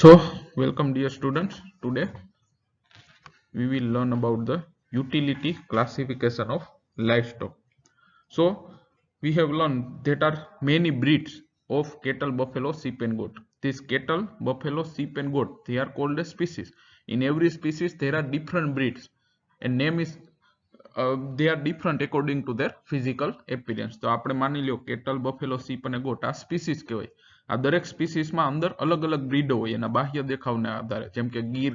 So, welcome dear students. Today we will learn about the utility classification of livestock. So, we have learned that are many breeds of cattle, buffalo, sheep and goat. These cattle, buffalo, sheep and goat, they are called as species. In every species there are different breeds and name is they are different according to their physical appearance. તો આપણે માની લ્યો cattle buffalo ship અને got આ species કહેવાય. આ દરેક સ્પીસીસમાં અંદર અલગ અલગ બ્રીડો હોય એના બાહ્ય દેખાવના આધારે, જેમ કે Gir,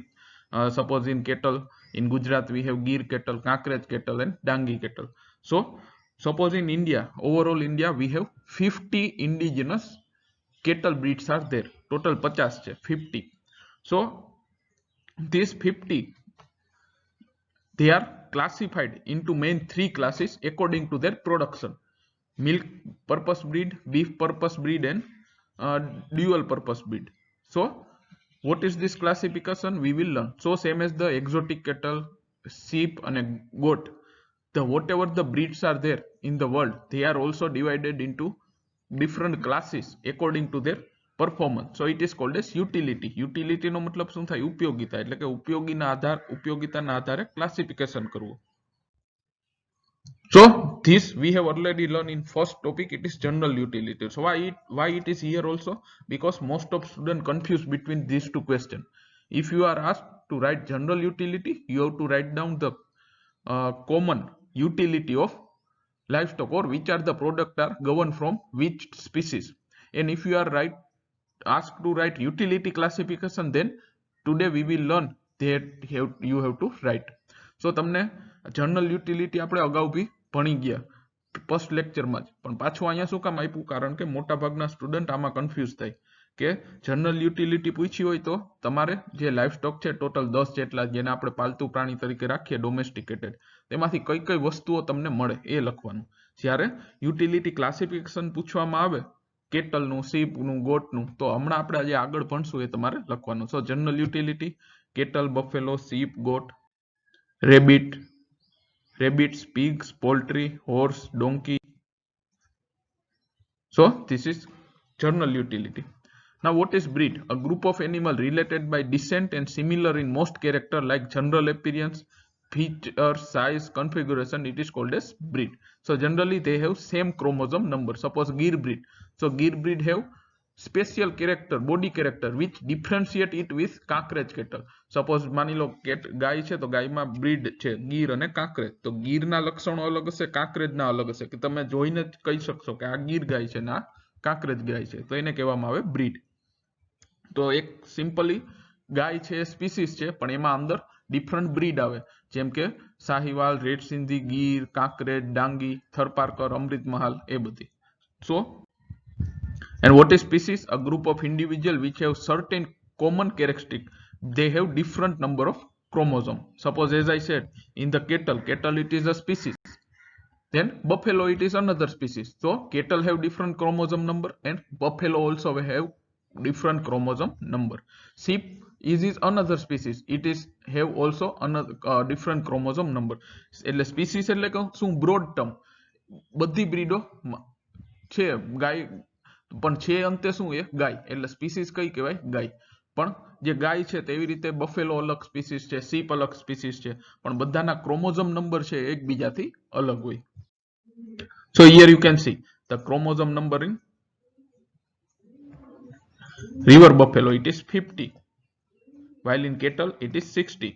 suppose in cattle in Gujarat we have Gir cattle, Kakraj cattle and Dangi cattle. So suppose in India, overall India we have 50 indigenous cattle breeds are there. Total 50 છે, 50. So these 50 they are classified into main three classes according to their production: milk purpose breed, beef purpose breed and dual purpose breed. So what is this classification we will learn. So same as the exotic cattle, sheep and goat, the whatever the breeds are there in the world, they are also divided into different classes according to their performance. So it is called as utility. Utility નો મતલબ શું થાય? ઉપયોગિતા. એટલે કે ઉપયોગિતાના આધારે classification કરવું. So this we have already learned in first topic. It is general utility. So why it is here also? Because most of students confuse between these two questions. If you are asked to write general utility, you have to write down the common utility of livestock, or which are the product are governed from which species. And if you are asked to write utility classification, then today we will learn that you have to write. So તમને general utility આપણે અગાઉ બી ભણી ગયા first લેક્ચરમાં જ, પણ પાછું અહીંયા શું કામ આપ્યું? કારણ કે મોટા ભાગના સ્ટુડન્ટ આમાં કન્ફ્યુઝ થાય કે જનરલ યુટિલિટી પૂછી હોય તો તમારે જે લાઈફ સ્ટોક છે ટોટલ 10 જેટલા, જેને આપણે પાલતુ પ્રાણી તરીકે રાખીએ ડોમેસ્ટિકેટેડ, તેમાંથી કઈ કઈ વસ્તુઓ તમને મળે એ લખવાનું. જ્યારે યુટિલિટી ક્લાસિફિકેશન પૂછવામાં આવે કેટલનું, શીપનું, ગોટનું, તો હમણાં આપણે આજે આગળ ભણશું એ તમારે લખવાનું. So general utility cattle, buffalo, sheep, goat, rabbits, pigs, poultry, horse, donkey. So this is general utility. Now what is breed? A group of animal related by descent and similar in most character like general appearance, feature, size, configuration. It is called as breed. So generally they have same chromosome number. Suppose Gir breed. So Gir breed have special character, body character which differentiate it with Kakraj cattle. Suppose માની લો ગાય છે તો ગાયમાં breed છે ગીર અને કાંકરેજ, તો ગીરના લક્ષણો અલગ હશે, કાંકરેજના અલગ હશે, કે તમે જોઈને જ કહી શકશો કે આ ગીર ગાય છે ને આ કાંકરેજ ગાય છે, તો એને કહેવામાં આવે બ્રીડ. તો એક સિમ્પલી ગાય છે સ્પીસીસ છે, પણ એમાં અંદર ડિફરન્ટ બ્રીડ આવે, જેમ કે સાહીવાલ, રેડ સિંધી, ગીર, કાંકરેજ, ડાંગી, થરપારકર, અમૃત મહાલ, એ બધી. So and what is species? A group of individuals which have certain common characteristic. They have different number of chromosome. Suppose as I said, in the cattle it is a species. Then buffalo it is another species. So cattle have different chromosome number and buffalo also have different chromosome number. Sheep is another species. It is have also another different chromosome number. એટલે species એટલે કે શું broad term. બધી બ્રીડો છે ગાય, પણ છે અંતે શું એ ગાય, એટલે સ્પીસીસ કઈ કહેવાય? ગાય. પણ જે ગાય છે તેવી રીતે બફેલો અલગ સ્પીસીસ છે, શીપ અલગ સ્પીસીસ છે, પણ બધાના ક્રોમોઝોમ નંબર છે એકબીજાથી અલગ હોય. So here you can see the chromosome number in river buffalo it is 50, while in cattle it is 60,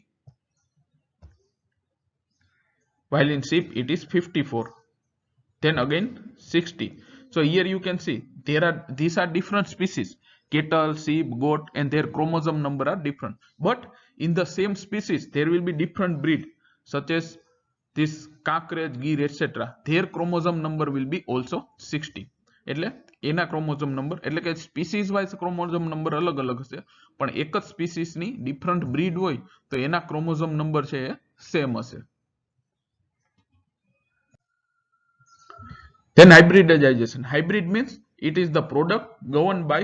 while in sheep it is 54, then again 60. So here you can see these are different species, cattle, sheep, goat, and their chromosome number are different. But in the same species there will be different breed, such as this Kakraj, Gir, etc. Their chromosome number will be also 60. એટલે એના chromosome number, એટલે કે species wise chromosome number અલગ અલગ હશે, પણ એક જ સ્પીસીસની ડિફરન્ટ બ્રીડ હોય તો એના ક્રોમોઝોમ નંબર છે એ સેમ હશે. Then hybridization. Hybrid means it is the product governed by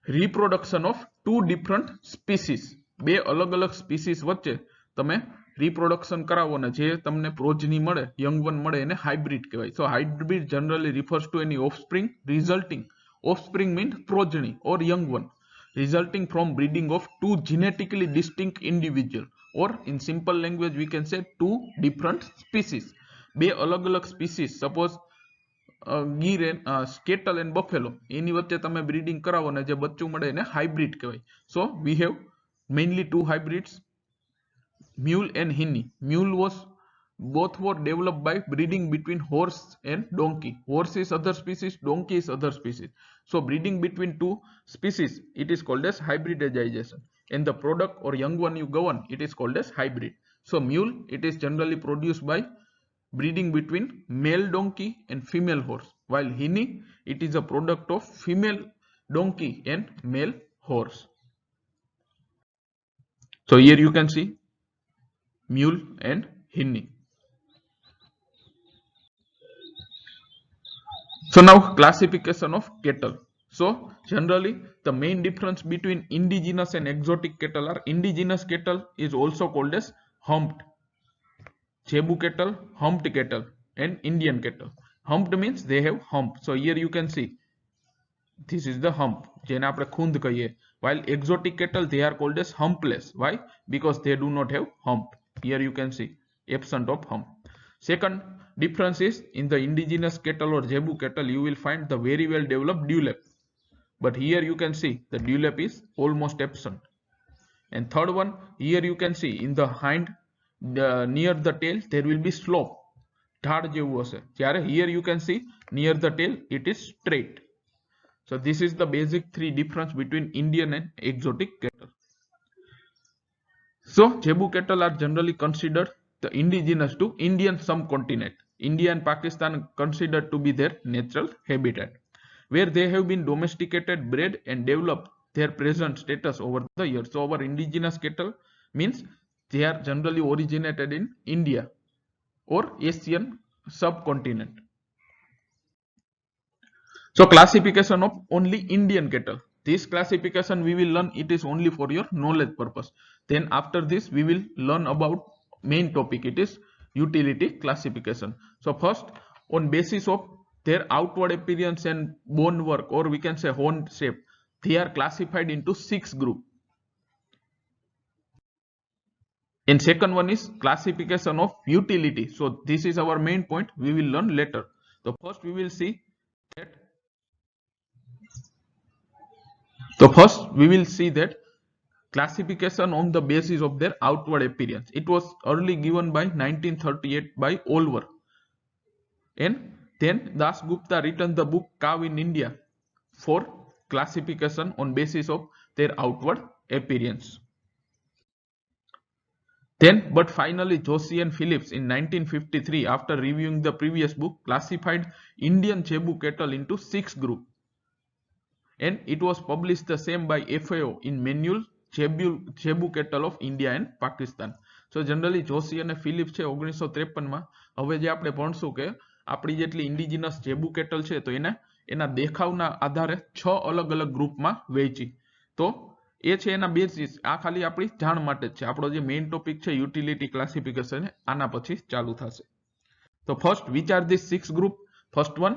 reproduction of two different species. બે અલગ અલગ સ્પીસીસ વચ્ચે તમે reproduction કરાવો ને જે તમને પ્રોજની મળે, young one મળે, એને હાઇબ્રિડ કહેવાય. So hybrid generally refers to any offspring resulting. Offspring means progeny or young one resulting from breeding of two genetically distinct individual, or in simple language we can say two different species. બે અલગ અલગ species suppose Gir cattle and buffalo એની વચ્ચે તમે breeding કરાવો ને જે બચ્ચું મળે એને હાઇબ્રિડ કહેવાય. So we have mainly two hybrids, mule and hinny. Mule was both were developed by breeding between horse and donkey. Horse is other species, donkey is other species. So breeding between two species, it is called as hybridization, and the product or young one you govern, it is called as hybrid. So mule, it is generally produced by breeding between male donkey and female horse, while hinny, it is a product of female donkey and male horse. So here you can see mule and hinny. So now classification of cattle. So generally the main difference between indigenous and exotic cattle are indigenous cattle is also called as humped, Cebu cattle, humped cattle, and Indian cattle. Humped means they have hump. So here you can see this is the hump, જેને આપણે ખૂંદ કહીએ. While exotic cattle, they are called as humpless. Why? Because they do not have hump. Here you can see absent of hump. Second difference is in the indigenous cattle or Cebu cattle, you will find the very well developed dewlap. But here you can see the dewlap is almost absent. And third one, here you can see in the hind near the tail there will be slope. ઢાળ જેવું હશે. જ્યારે here you can see near the tail it is straight. So this is the basic three difference between Indian and exotic cattle. So Cebu cattle are generally considered the indigenous to Indian subcontinent. India and Pakistan considered to be their natural habitat, where they have been domesticated, bred and developed their present status over the years. So our indigenous cattle means they are generally originated in India or Asian subcontinent. So classification of only Indian cattle. This classification we will learn, it is only for your knowledge purpose. Then after this we will learn about main topic, it is utility classification. So first, on basis of their outward appearance and bone work, or we can say horn shape, they are classified into 6 groups. And second one is classification of utility. So this is our main point, we will learn later. So first we will see that classification on the basis of their outward appearance. It was early given by 1938 by Olver, and then Das Gupta written the book Cow in India for classification on basis of their outward appearance. Then but finally Joshi and Phillips in 1953, after reviewing the previous book, classified Indian Cebu cattle into 6 groups, and it was published the same by FAO in Manual Cebu cattle of India and Pakistan. So generally Joshi and Phillips છે 1953 માં. હવે જે આપણે ભણશું કે આપણી જેટલી indigenous જેબુ cattle છે તો એના દેખાવના આધારે 6 અલગ અલગ ગ્રુપમાં વહેંચી. તો એ છે એના બેસિસ. આ ખાલી આપણી જાણ માટે જ છે. આપણો જે મેઇન ટોપિક છે યુટિલિટી ક્લાસિફિકેશન, આના પછી ચાલુ થશે. તો first, which are these 6 group? First one,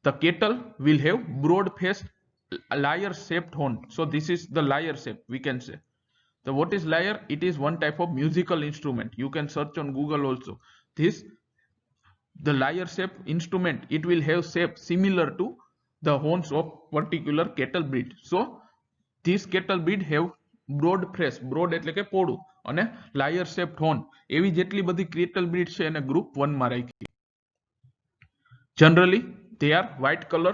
the cattle will have broad faced lyre shaped horn. So this is the lyre shape, we can say. So what is lyre? It is one type of musical instrument. You can search on Google also. The lyre shape instrument, it will have shape similar to the horns of particular cattle breed. So this cattle breed have broad face, broad એટલે કે પોડું, અને lyre shaped horn. એવી જેટલી બધી cattle breed છે એને group 1 માં રાખી. Generally they are white color,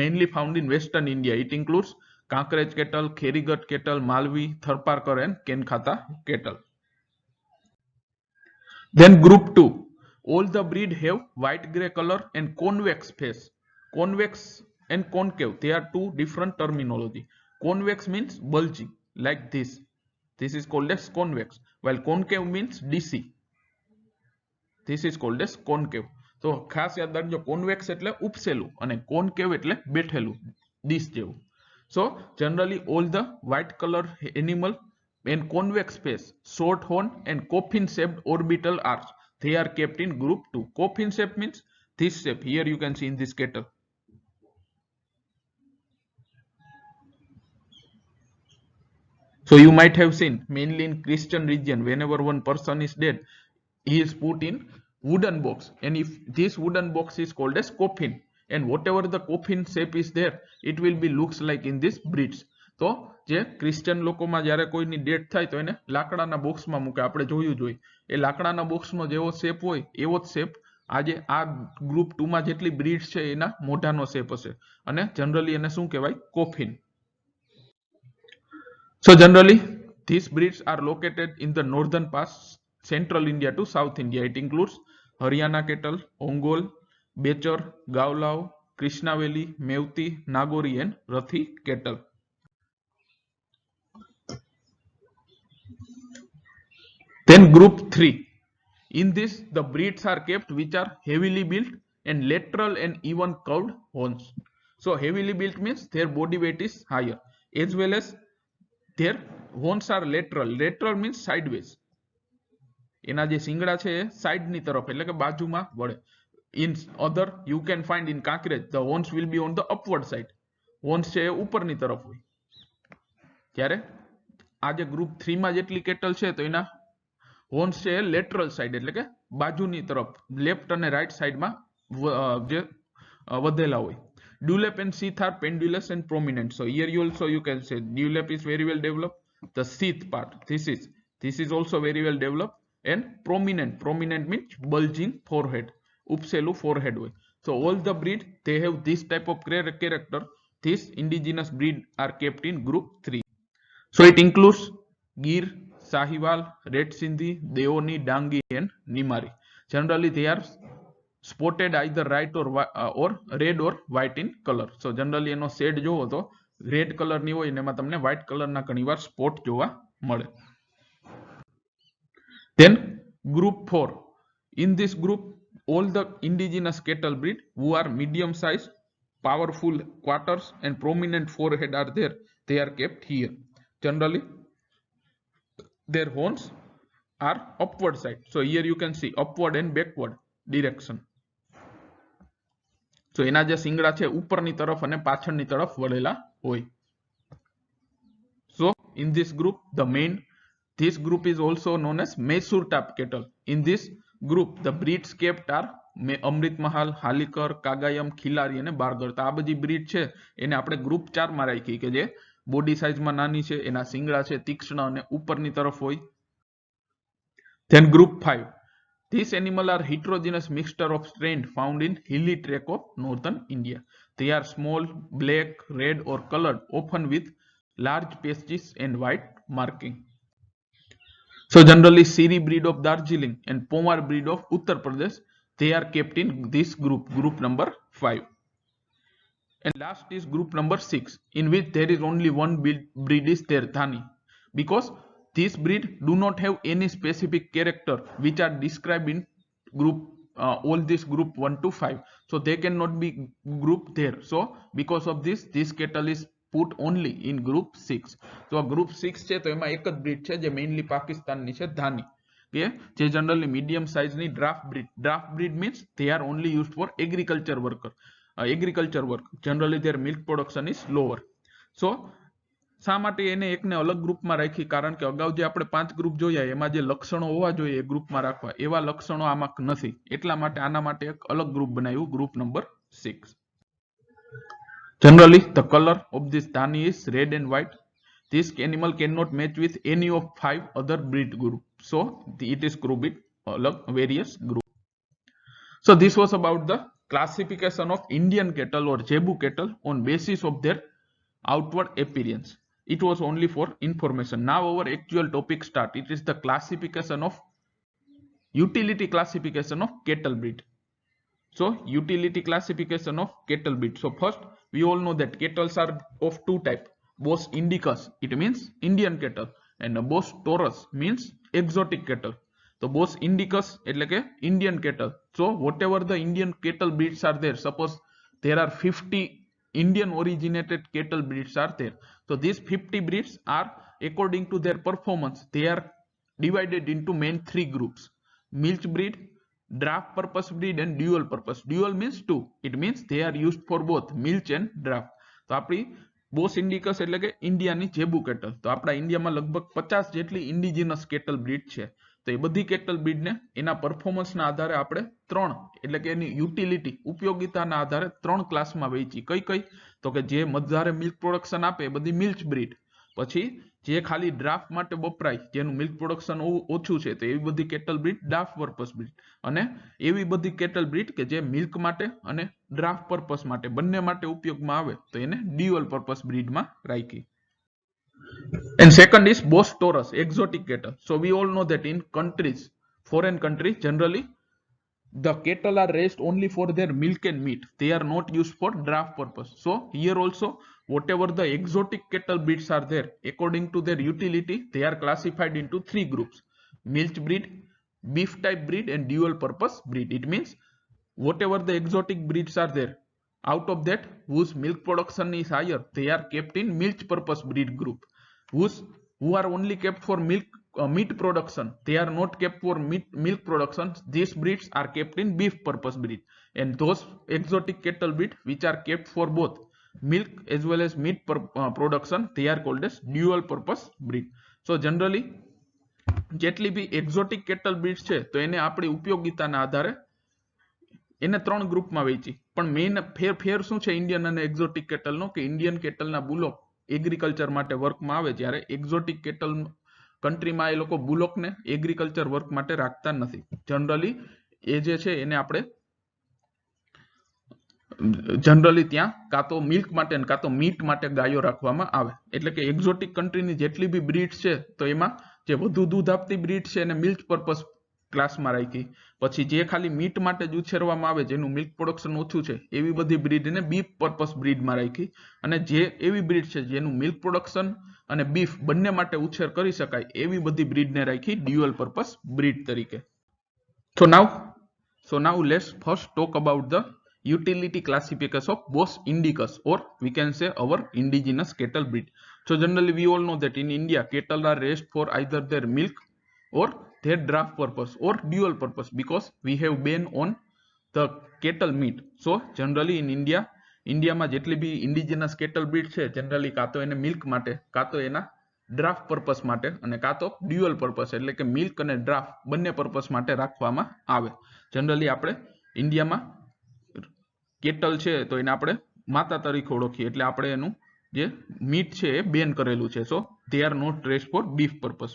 mainly found in western India. It includes Kankrej cattle, Kherigat cattle, Malvi, Tharparkar and Kenkhatha cattle. Then group 2, all the breed have white grey color and convex face. Convex and concave, they are two different terminology. Convex means bulging like this. This is called as convex, while concave means DC. This is called as concave. So ખાસ યાદ રાખજો, convex એટલે ઉપસેલું અને concave એટલે બેઠેલું, dish જેવું. So generally all the white color animal and convex face, short horn and coffin shaped orbital arch, they are kept in group 2. Coffin shape means this shape. Here you can see in this cattle. So you might have seen mainly in Christian region, whenever one person is dead, he is put in wooden box, and if this wooden box is called as coffin, and whatever the coffin shape is there, it will be looks like in this bridge. તો જે Christian લોકોમાં જ્યારે કોઈની death થાય તો એને લાકડાના બોક્સમાં મૂકે, આપણે જોયું જ હોય એ લાકડાના બોક્સનો જેવો શેપ હોય એવો જ શેપ આજે આ ગ્રુપ 2 માં જેટલી બ્રીડ્સ છે એના મોઢાનો શેપ હશે, અને જનરલી એને શું કહેવાય? Coffin. So generally, these breeds are located in the northern parts, central India to South India. It includes Haryana cattle, Ongol, Becher, Gaulao, Krishnaveli, Mevti, Nagori and Rathi cattle. Then group 3. In this, the breeds are kept which are heavily built and lateral and even curved horns. So heavily built means their body weight is higher, as well as their horns are lateral. Lateral means sideways. એના જે સિંગડા છે એ સાઈડની તરફ એટલે કે બાજુમાં વળે. In other you can find in Kankrej the horns will be on the upward side. horns છે એ ઉપરની તરફ હોય. ત્યારે આ જે ગ્રુપ 3 માં જેટલી કેટલ છે તો એના horns છે એ lateral side એટલે કે બાજુની તરફ, લેફ્ટ અને રાઈટ સાઈડમાં જે વધેલા હોય. Dewlap and sheath are pendulous and prominent. So here you also you can say dewlap is very well developed. The sheath part, this is also very well developed, and prominent. Prominent means bulging forehead, upselu forehead way. So all the breed they have this type of character. This indigenous breed are kept in group 3. So it includes Gir, Sahiwal, Red Sindhi, Deoni, Dangi and Nimari. Generally they are spotted either right or red or white in color. So generally એનો shade જોવો તો red colour ની હોય ને એમાં તમને white કલરના ઘણીવાર સ્પોટ જોવા મળે. Then group 4. In this group all the indigenous cattle breed who are medium size, powerful quarters and prominent forehead are there. They are kept here. Generally their horns are upward side. So here you can see upward and backward direction. So એના જે સિંગડા છે ઉપરની તરફ અને પાછળની તરફ વળેલા હોય. So in this group this group is also known as Mysore type cattle. In this group the breeds kept are અમૃત મહાલ, હાલીકર, કાગાયમ, ખિલારી અને બારગર. તો આ બધી બ્રીડ છે એને આપણે ગ્રુપ 4 માં રાખી કે જે બોડી સાઇઝમાં નાની છે, એના સિંગડા છે તીક્ષ્ણ અને ઉપરની તરફ હોય. Then group 5. These animals are heterogeneous mixture of strain found in hilly tract of northern India. They are small, black, red or colored, often with large patches and white marking. So generally Siri breed of Darjeeling and Pomar breed of Uttar Pradesh, they are kept in this group number 5. And last is group number 6, in which there is only one breed is there, Dhani, because this breed do not have any specific character which are described in group all this group 1 to 5. So they cannot be grouped there. So because of this cattle is put only in group 6. So group 6 છે તો એમાં એક જ breed છે જે mainly પાકિસ્તાનની છે, ધાની, કે જે generally medium size ની draft breed means they are only used for agriculture work. Generally their milk production is lower. So શા માટે એને એકને અલગ ગ્રુપમાં રાખી? કારણ કે અગાઉ જે આપણે 5 ગ્રુપ જોયા એમાં જે લક્ષણો હોવા જોઈએ ગ્રુપમાં રાખવા એવા લક્ષણો આમાં નથી, એટલા માટે આના માટે એક અલગ ગ્રુપ બનાવ્યું, group number 6. Generally the color of this dhani is red and white. This animal cannot match with any of 5 other breed group, so it is grouped in various group. So this was about the classification of Indian cattle or Zebu cattle on basis of their outward appearance. It was only for information. Now our actual topic start. It is the classification of utility classification of cattle breed. So utility classification of cattle breed. So first we all know that cattle are of 2 type. Bos indicus, it means Indian cattle, and Bos taurus means exotic cattle. So Bos indicus એટલે કે Indian cattle. So whatever the Indian cattle breeds are there, suppose there are 50 Indian originated cattle breeds are there. So these 50 breeds are according to their performance, they are divided into main 3 groups: milch breed, draft purpose breed and dual purpose. Dual means 2. It means they are used for both milch and draft. તો આપણી boss ઇન્ડિકસ એટલે કે ઇન્ડિયાની જેબુ cattle. તો આપણા ઇન્ડિયામાં લગભગ 50 જેટલી ઇન્ડિજિનસ કેટલ બ્રીડ છે. તો એ બધી કેટલ બ્રીડને એના પરફોર્મન્સના આધારે આપણે 3 એટલે કે એની યુટિલિટી ઉપયોગિતાના આધારે 3 ક્લાસમાં વહેંચી. કઈ કઈ? તો કે જે વધારે મિલ્ક પ્રોડક્શન આપે એ બધી મિલ્ક બ્રીડ. પછી જે ખાલી ડ્રાફ્ટ માટે વપરાય, જેનું મિલ્ક પ્રોડક્શન ઓછું છે, તો એવી બધી cattle breed draft purpose breed. અને એવી બધી કેટલ બ્રીડ કે જે મિલ્ક માટે અને ડ્રાફ્ટ પર્પસ માટે બંને માટે ઉપયોગમાં આવે, તો એને ડ્યુઅલ પર્પસ બ્રીડમાં રાખી. And second is Bos Taurus, exotic cattle. So we all know that in countries, foreign countries, generally the cattle are raised only for their milk and meat. They are not used for draft purpose. So here also, whatever the exotic cattle breeds are there, according to their utility, they are classified into 3 groups: milk breed, beef type breed, and dual purpose breed. It means whatever the exotic breeds are there, out of that whose milk production is higher, they are kept in milk purpose breed group. Who are only kept for meat production, they are not kept for milk production. These breeds are kept in beef purpose breed. And those exotic cattle breed which are kept for both milk as well as meat production, they are called as dual purpose breed. So generally જેટલી બી exotic cattle breed છે, તો એને આપણી ઉપયોગિતાના આધારે એને 3 ગ્રુપમાં વહેંચી. પણ મેઇન ફેર શું છે ઇન્ડિયન અને એક્ઝોટિક કેટલનો? કે ઇન્ડિયન કેટલના બુલોક એગ્રીકલ્ચર માટે વર્કમાં આવે, જ્યારે એક્ઝોટિક કેટલ કન્ટ્રીમાં એ લોકો બુલોકને એગ્રીકલ્ચર વર્ક માટે રાખતા નથી. જનરલી એ જે છે એને આપણે જનરલી ત્યાં કાં તો મિલ્ક માટે કાં તો મીટ માટે ગાયો રાખવામાં આવે. એટલે કે એક્ઝોટિક કન્ટ્રીની જેટલી બી બ્રીડ છે, તો એમાં જે વધુ દૂધ આપતી બ્રીડ છે એને મિલ્ક પર્પસ ક્લાસમાં રાખી. પછી જે ખાલી મીટ માટે જ ઉછેરવામાં આવે, જેનું મિલ્ક પ્રોડક્શન ઓછું છે, એવી બધી બ્રીડને બીફ પર્પસ બ્રીડમાં રાખી. અને જે એવી બ્રીડ છે જેનું મિલ્ક પ્રોડક્શન અને બીફ બંને માટે ઉછેર કરી શકાય, એવી બધી બ્રીડને રાખી ડ્યુઅલ પર્પસ બ્રીડ તરીકે. So now let's first talk about the utility classification of Bos indicus, or we can say our indigenous cattle breed. So generally we all know that in India cattle are raised for either their milk or their draft purpose or dual purpose, because we have ban on the cattle meat. So generally in ઇન્ડિયામાં જેટલી બી indigenous cattle breed છે, generally કાં તો એને milk માટે, કાં તો એના ડ્રાફ્ટ પર્પસ માટે, અને કાં તો ડ્યુઅલ પર્પસ એટલે કે મિલ્ક અને ડ્રાફ્ટ બંને પર્પસ માટે રાખવામાં આવે. જનરલી આપણે ઇન્ડિયામાં કેટલ છે તો એને આપણે માતા તરીકે ઓળખીએ, એટલે આપણે એનું જે મીટ છે એ બેન કરેલું છે. સો they are not raised for beef purpose.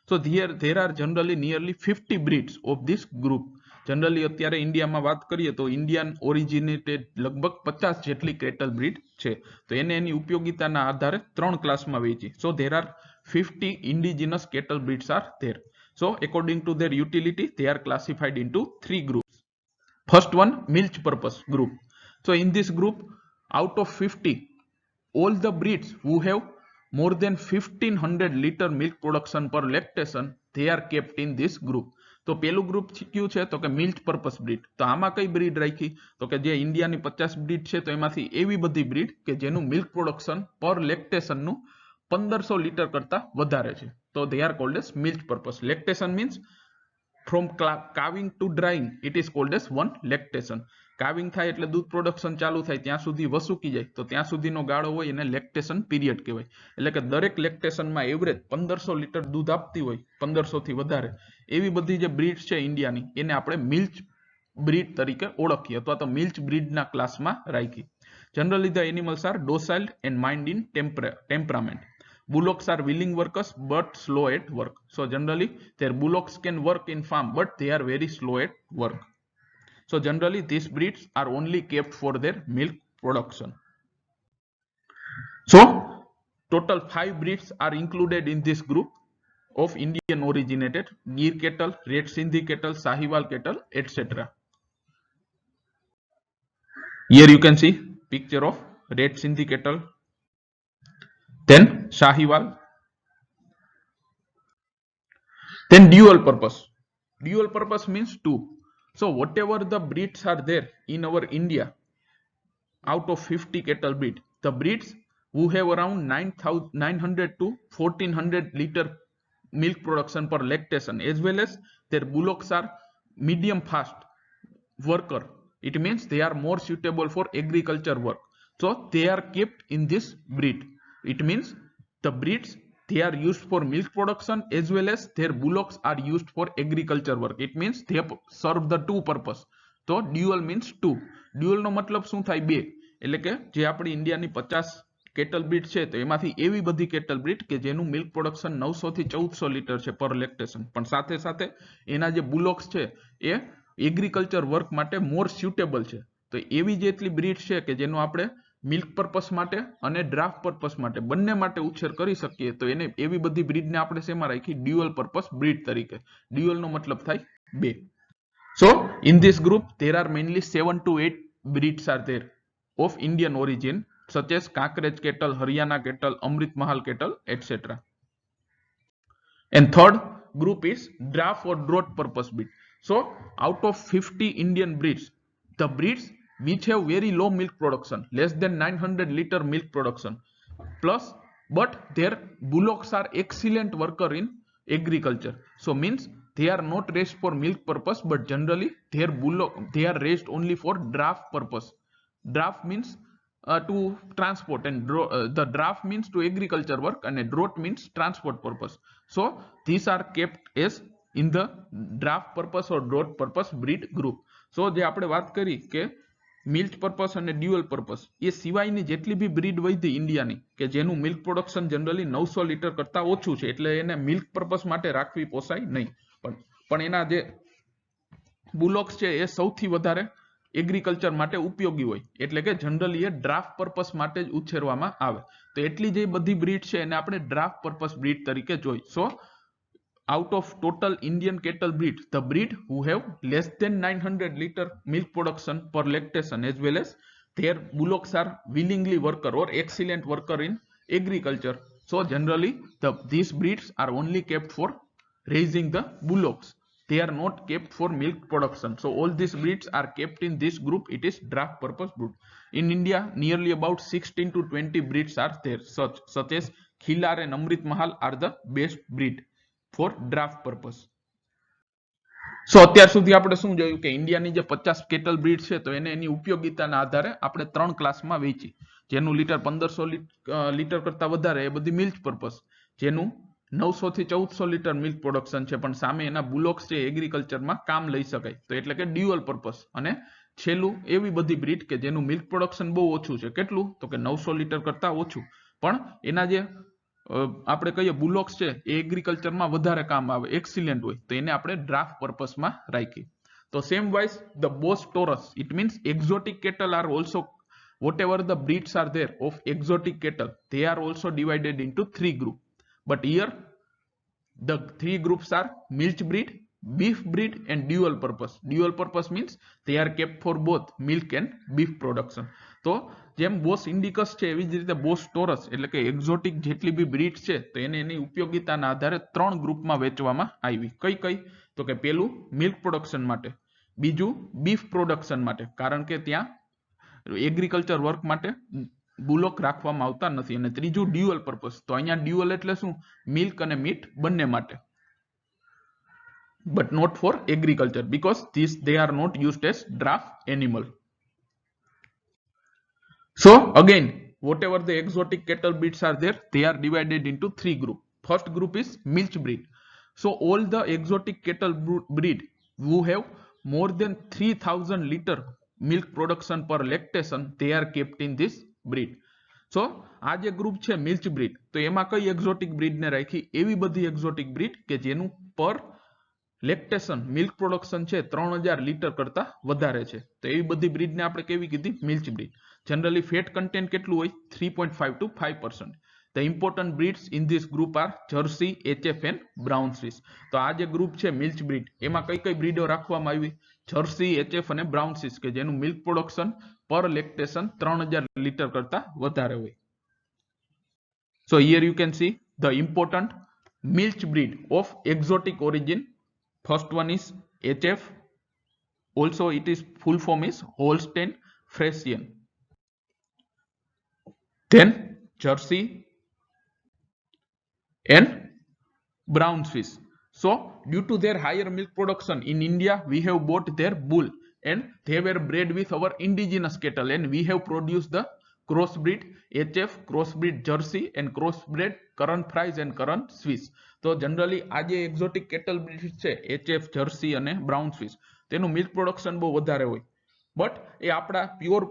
So there are generally nearly 50 breeds of this group. Generally અત્યારે ઇન્ડિયામાં વાત કરીએ તો ઇન્ડિયન ઓરિજિનેટેડ લગભગ 50 જેટલી કેટલ બ્રીડ છે. તો એને એની ઉપયોગિતાના આધારે 3 ક્લાસમાં વહેંચી. So there are 50 indigenous cattle breeds are there. So according to their utility, they are classified into 3 groups. First one, milk purpose group. So in this group, out of 50, all the breeds who have more than 1500 liter milk production per lactation, they are kept in this group. તો પેલું group કયું છે? તો કે milk purpose breed. તો આમાં કઈ breed રાખી? તો કે જે ઇન્ડિયાની 50 બ્રીડ છે, તો એમાંથી એવી બધી બ્રીડ કે જેનું મિલ્ક પ્રોડક્શન પર લેક્ટેશનનું 1500 લીટર કરતા વધારે છે. તો they are called as milk purpose. Lactation means from calving to drying, it is called as one lactation. કાવિંગ થાય એટલે દૂધ પ્રોડક્શન ચાલુ થાય ત્યાં સુધી વસુકી જાય, તો ત્યાં સુધીનો ગાળો હોય એને લેક્ટેશન પીરિયડ કહેવાય. એટલે કે દરેક લેક્ટેશનમાં એવરેજ 1500 લીટર દૂધ આપતી હોય, 1500 થી વધારે, એવી બધી જે બ્રીડ છે ઇન્ડિયાની, એને આપણે મિલ્ક બ્રીડ તરીકે ઓળખીએ, અથવા તો મિલ્ક બ્રીડના ક્લાસમાં રાખી. Generally the animals are docile and mild in temperament. Bullocks are willing workers but slow at work. So generally their bullocks can work in farm, but they are very slow at work. So generally these breeds are only kept for their milk production. So total 5 breeds are included in this group of Indian originated: Gir cattle, Red Sindhi cattle, Sahiwal cattle, etc. Here you can see picture of Red Sindhi cattle, then Sahiwal, then dual purpose. Dual purpose means 2. So whatever the breeds are there in our India, out of 50 cattle breed, the breeds who have around 900 to 1400 liter milk production per lactation, as well as their bullocks are medium fast worker, it means they are more suitable for agriculture work. So they are kept in this breed. It means the breeds, they are used for milk production as well as their bullocks are used for agriculture work. It means they serve the two purpose. તો dual means to. Dual નો મતલબ શું થાય? બે. એટલે કે જે આપણી ઇન્ડિયાની 50 કેટલ બ્રીડ છે તો એમાંથી એવી બધી કેટલ બ્રીડ કે જેનું મિલ્ક પ્રોડક્શન 900 થી 1400 લીટર છે પર લેક્ટેશન, પણ સાથે સાથે એના જે બુલોક્સ છે એ એગ્રીકલ્ચર વર્ક માટે મોર સ્યુટેબલ છે. તો એવી જેટલી બ્રીડ છે કે જેનો આપણે મિલ્ક પર્પસ માટે અને ડ્રાફ્ટ પર્પસ માટે બંને માટે ઉછેર કરી શકીએ, તો એને એવી બધી બ્રીડને આપણે શેમાં રાખી? ડ્યુઅલ પર્પસ બ્રીડ તરીકે. ડ્યુઅલ નો મતલબ થાય બે. So in this group there are mainly 7 to 8 breeds are there of Indian origin, such as Kankrej cattle, Haryana cattle, Amrit Mahal cattle, etc. And third group is draft or draught purpose breed. So out of 50 Indian breeds, the breeds which have very low milk production, less than 900 liter milk production, plus but their bullocks are excellent worker in agriculture. So means they are not raised for milk purpose, but generally their bullock, they are raised only for draft purpose. Draft means to transport, and the draft means to agriculture work, and a draught means transport purpose. So these are kept as in the draft purpose or draught purpose breed group. So જે આપણે વાત કરી કે milk purpose અને dual purpose, એ સિવાયની જેટલી બી breed વધી ઇન્ડિયાની કે જેનું મિલ્ક પ્રોડક્શન જનરલી 900 લીટર કરતા ઓછું છે, એટલે એને મિલ્ક પર્પસ માટે રાખવી પોસાય નહીં. પણ એના જે બુલોક્સ છે એ સૌથી વધારે એગ્રીકલ્ચર માટે ઉપયોગી હોય, એટલે કે જનરલી એ ડ્રાફ્ટ પર્પસ માટે જ ઉછેરવામાં આવે. તો એટલી જે બધી બ્રીડ છે એને આપણે ડ્રાફ્ટ પર્પસ બ્રીડ તરીકે જોઈ. સો out of total Indian cattle breed, the breed who have less than 900 liter milk production per lactation, as well as their bullocks are willingly worker or excellent worker in agriculture. So generally these breeds are only kept for raising the bullocks. They are not kept for milk production. So all these breeds are kept in this group. It is draft purpose breed. In India, nearly about 16 to 20 breeds are there, such as Khillar and Amrit Mahal are the best breed for draft purpose. So અત્યાર સુધી આપણે શું જોયું કે ઇન્ડિયાની જે 50 cattle breed છે તો એને એની ઉપયોગિતાના આધારે આપણે 3 ક્લાસમાં વહેંચી. જેનું લીટર 1500 લીટર કરતા વધારે એ બધી મિલ્ક પર્પસ, જેનું 900 થી 1400 લીટર મિલ્ક પ્રોડક્શન છે પણ સામે એના બુલોક્સ છે એગ્રીકલ્ચરમાં કામ લઈ શકાય, તો એટલે કે ડ્યુઅલ પર્પસ. અને છેલ્લું એવી બધી બ્રીડ કે જેનું મિલ્ક પ્રોડક્શન બહુ ઓછું છે, કેટલું? તો કે 900 લીટર કરતા ઓછું, પણ એના જે આપણે કહીએ બુલોક્સ છે એ એગ્રીકલ્ચરમાં વધારે કામ આવે, એક્સિલન્ટ હોય, તો એને આપણે ડ્રાફ્ટ પર્પસમાં રાખી. તો same wise the Bos taurus, it means exotic cattle are also, whatever the breeds are there of exotic cattle, they are also divided into 3 groups. But here the 3 groups are milk breed, beef breed and dual purpose. Dual purpose means they are kept for both milk and beef production. તો જેમ boss ઇન્ડિકસ છે એવી જ રીતે boss ટોરસ એટલે કે exotic જેટલી બી breed છે તો એને એની ઉપયોગિતાના આધારે 3 ગ્રુપમાં વહેંચવામાં આવી. કઈ કઈ? તો કે પેલું મિલ્ક પ્રોડક્શન માટે, બીજું બીફ પ્રોડક્શન માટે કારણ કે ત્યાં એગ્રીકલ્ચર વર્ક માટે બુલોક રાખવામાં આવતા નથી, અને ત્રીજું ડ્યુઅલ પર્પસ. તો અહીંયા ડ્યુઅલ એટલે શું? મિલ્ક અને મીટ બંને માટે, but not for agriculture because they are not used as draft animal. So again, whatever the exotic cattle breeds are there, they are divided into 3 groups. First group is milk breed. So all the exotic cattle breed who have more than 3000 liter milk production per lactation, they are kept in this breed. So આ જે group છે milk breed, તો એમાં કઈ exotic breed ને રાખી? એવી બધી exotic breed કે જેનું પર લેક્ટેશન મિલ્ક પ્રોડક્શન છે 3000 લીટર કરતા વધારે છે, તો એવી બધી બ્રીડને આપણે કેવી કીધી? Milk breed. Generally fat content કેટલું હોય? 3.5 to 5%. The important breeds in this group are Jersey, HF and Brown Swiss. તો આ જે ગ્રુપ છે મિલ્ક બ્રીડ, એમાં કઈ કઈ બ્રીડો રાખવામાં આવી? જર્સી, HF અને બ્રાઉન સ્વિસ કે જેનું મિલ્ક પ્રોડક્શન પર લેક્ટેશન 3000 લીટર કરતા વધારે હોય. So here you can see the important milk breed of exotic origin. First one is HF. Also it is full form is Holstein Friesian. Then Jersey and Brown Swiss. So due to their higher milk production in India, we have bought their bull and they were bred with our indigenous cattle and we have produced the crossbreed HF, crossbreed Jersey and crossbreed Curran Fries and Curran Swiss. તો generally આ જે exotic cattle breed છે HF, jersey અને brown Swiss, તેનું milk production બહુ વધારે હોય, but એ આપણા પ્યોર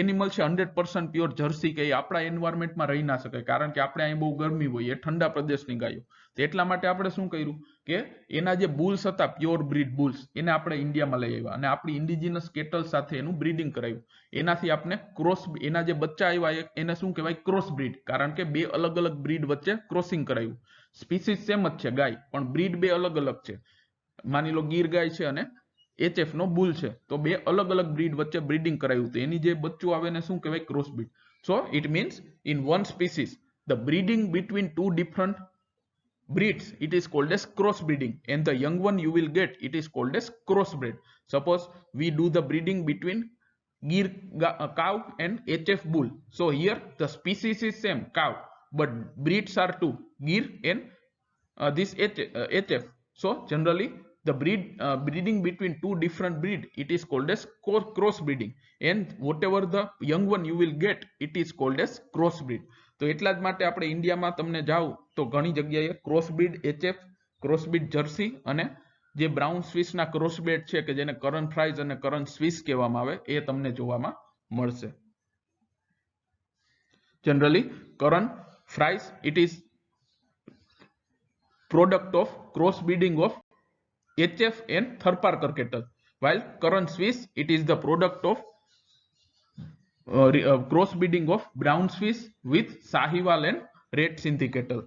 એનિમલ છે 100% પ્યોર જર્સી કે એ આપણા એન્વાયરમેન્ટમાં રહી ના શકે, કારણ કે આપણે અહીં બહુ ગરમી હોય, એ ઠંડા પ્રદેશની ગાયો, તો એટલા માટે આપણે શું કર્યું કે એના જે બુલ્સ હતા પ્યોર બ્રીડ બુલ્સ એને આપણે ઇન્ડિયામાં લઈ આવ્યા અને આપણી ઇન્ડિજિનસ કેટલ સાથે એનું બ્રીડિંગ કરાવ્યું. એનાથી આપણે ક્રોસ, એના જે બચ્ચા આવ્યા એને શું કહેવાય ક્રોસ બ્રીડ, કારણ કે બે અલગ અલગ બ્રીડ વચ્ચે ક્રોસિંગ કરાવ્યું. સ્પીસીસ સેમ જ છે ગાય, પણ બ્રીડ બે અલગ અલગ છે. માની લો ગીર ગાય છે અને HF નો બુલ છે, તો બે અલગ અલગ બ્રીડ વચ્ચે બ્રીડિંગ કરાયું, તો એની જે બચ્ચું આવે એને શું કહેવાય cross breed. So it means in one species the breeding between two different breeds, it is called as cross breeding, and the young one you will get, it is called as crossbred. Suppose we do the breeding between Gir cow and HF bull, so here the species is same cow, but breeds are two, Gir and this HF. So generally the breeding between two different breed, it is called as cross breeding, and whatever the young one you will get, it is called as cross breed. તો એટલા જ માટે આપણે ઇન્ડિયામાં તમને જાઓ તો ઘણી જગ્યાએ ક્રોસબ્રીડ HF, ક્રોસબ્રીડ જર્સી અને જે બ્રાઉન સ્વિસના ક્રોસબ્રીડ છે કે જેને કરન ફ્રાઈઝ અને કરન સ્વિસ કહેવામાં આવે, એ તમને જોવામાં મળશે. Generally Karan fries it is product of cross breeding of HF and Tharparkar cattle, while Curran Swiss it is the product of cross breeding of brown Swiss with Sahiwal and red Sindhi cattle.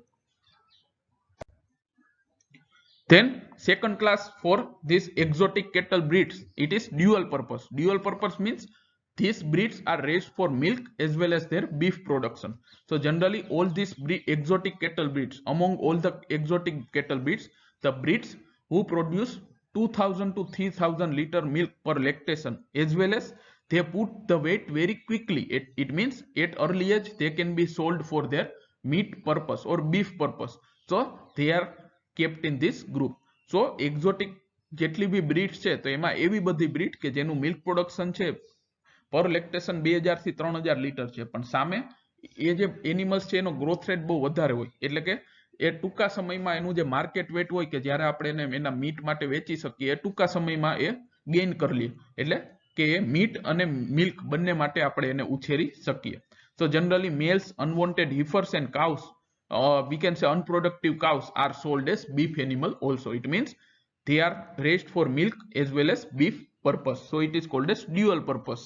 Then second class for this exotic cattle breeds, it is dual purpose. Dual purpose means these breeds are raised for milk as well as their beef production. So generally all these exotic cattle breeds, among all the exotic cattle breeds, the breeds who produce 2000 to 3000 liter milk per lactation, as well as they put the weight very quickly. It means at early age they can be sold for their meat purpose or beef purpose. So they are kept in this group. So exotic જેટલી બી breed છે તો એમાં એવી બધી breed કે જેનું milk production છે પર લેક્ટેશન 2000 થી 3000 લીટર છે, પણ સામે એ જે એનિમલ્સ છે એનો ગ્રોથ રેટ બહુ વધારે હોય, એટલે કે એ ટૂંકા સમયમાં એનું જે માર્કેટ વેટ હોય કે જ્યારે આપણે એને એના મીટ માટે વેચી શકીએ, એ ટૂંકા સમયમાં એ ગેઇન કરી લઈએ, એટલે કે એ મીટ અને મિલ્ક બંને માટે આપણે એને ઉછેરી શકીએ. So generally males unwanted heifers and cows, we can say unproductive cows, are sold as beef animal also. It means they are raised for milk as well as beef purpose. So it is called as dual purpose.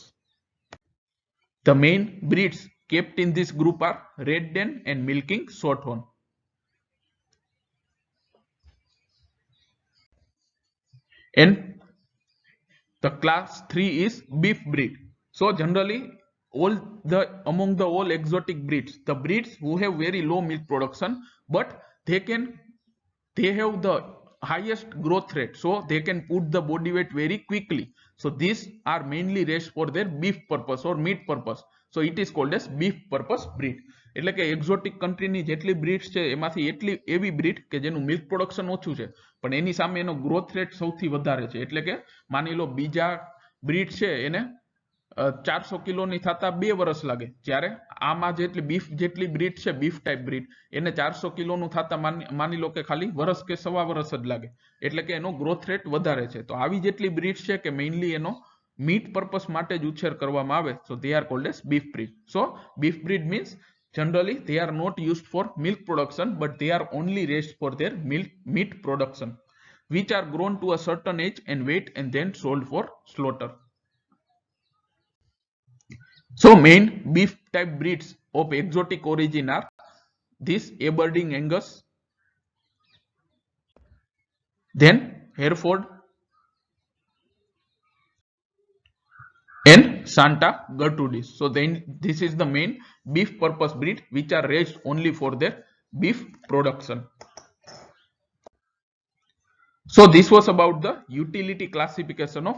The main breeds kept in this group are Red Den and Milking Shorthorn. And the class 3 is beef breed. So generally among the all exotic breeds, the breeds who have very low milk production, but they have the highest growth rate, so they can put the body weight very quickly. So these are mainly raised for their beef purpose or meat purpose. So it is called as beef purpose breed. એટલે કે exotic કન્ટ્રીની જેટલી breeds છે એમાંથી એટલી એવી breed કે જેનું milk production ઓછું છે પણ એની સામે એનો ગ્રોથ રેટ સૌથી વધારે છે. એટલે કે માની લો બીજા બ્રીડ છે એને 400 કિલોની થતા 2 વર્ષ લાગે, જ્યારે આમાં જેટલી બીફ જેટલી બ્રીડ છે બીફ ટાઈપ બ્રીડ એને 400 કિલોનું થતા માની લો કે ખાલી વર્ષ કે સવા વર્ષ જ લાગે, એટલે કે એનો ગ્રોથ રેટ વધારે છે. તો આવી જેટલી બ્રીડ છે કે મેઇનલી એનો મીટ પર્પસ માટે જ ઉછેર કરવામાં આવે, so they are called as beef breed. So beef breed means generally they are not used for milk production, but they are only raised for their meat production, which are grown to a certain age and weight and then sold for slaughter. So main beef type breeds of exotic origin are this Aberdeen Angus, then Hereford and Santa Gertrudis. So then this is the main beef purpose breed which are raised only for their beef production. So this was about the utility classification of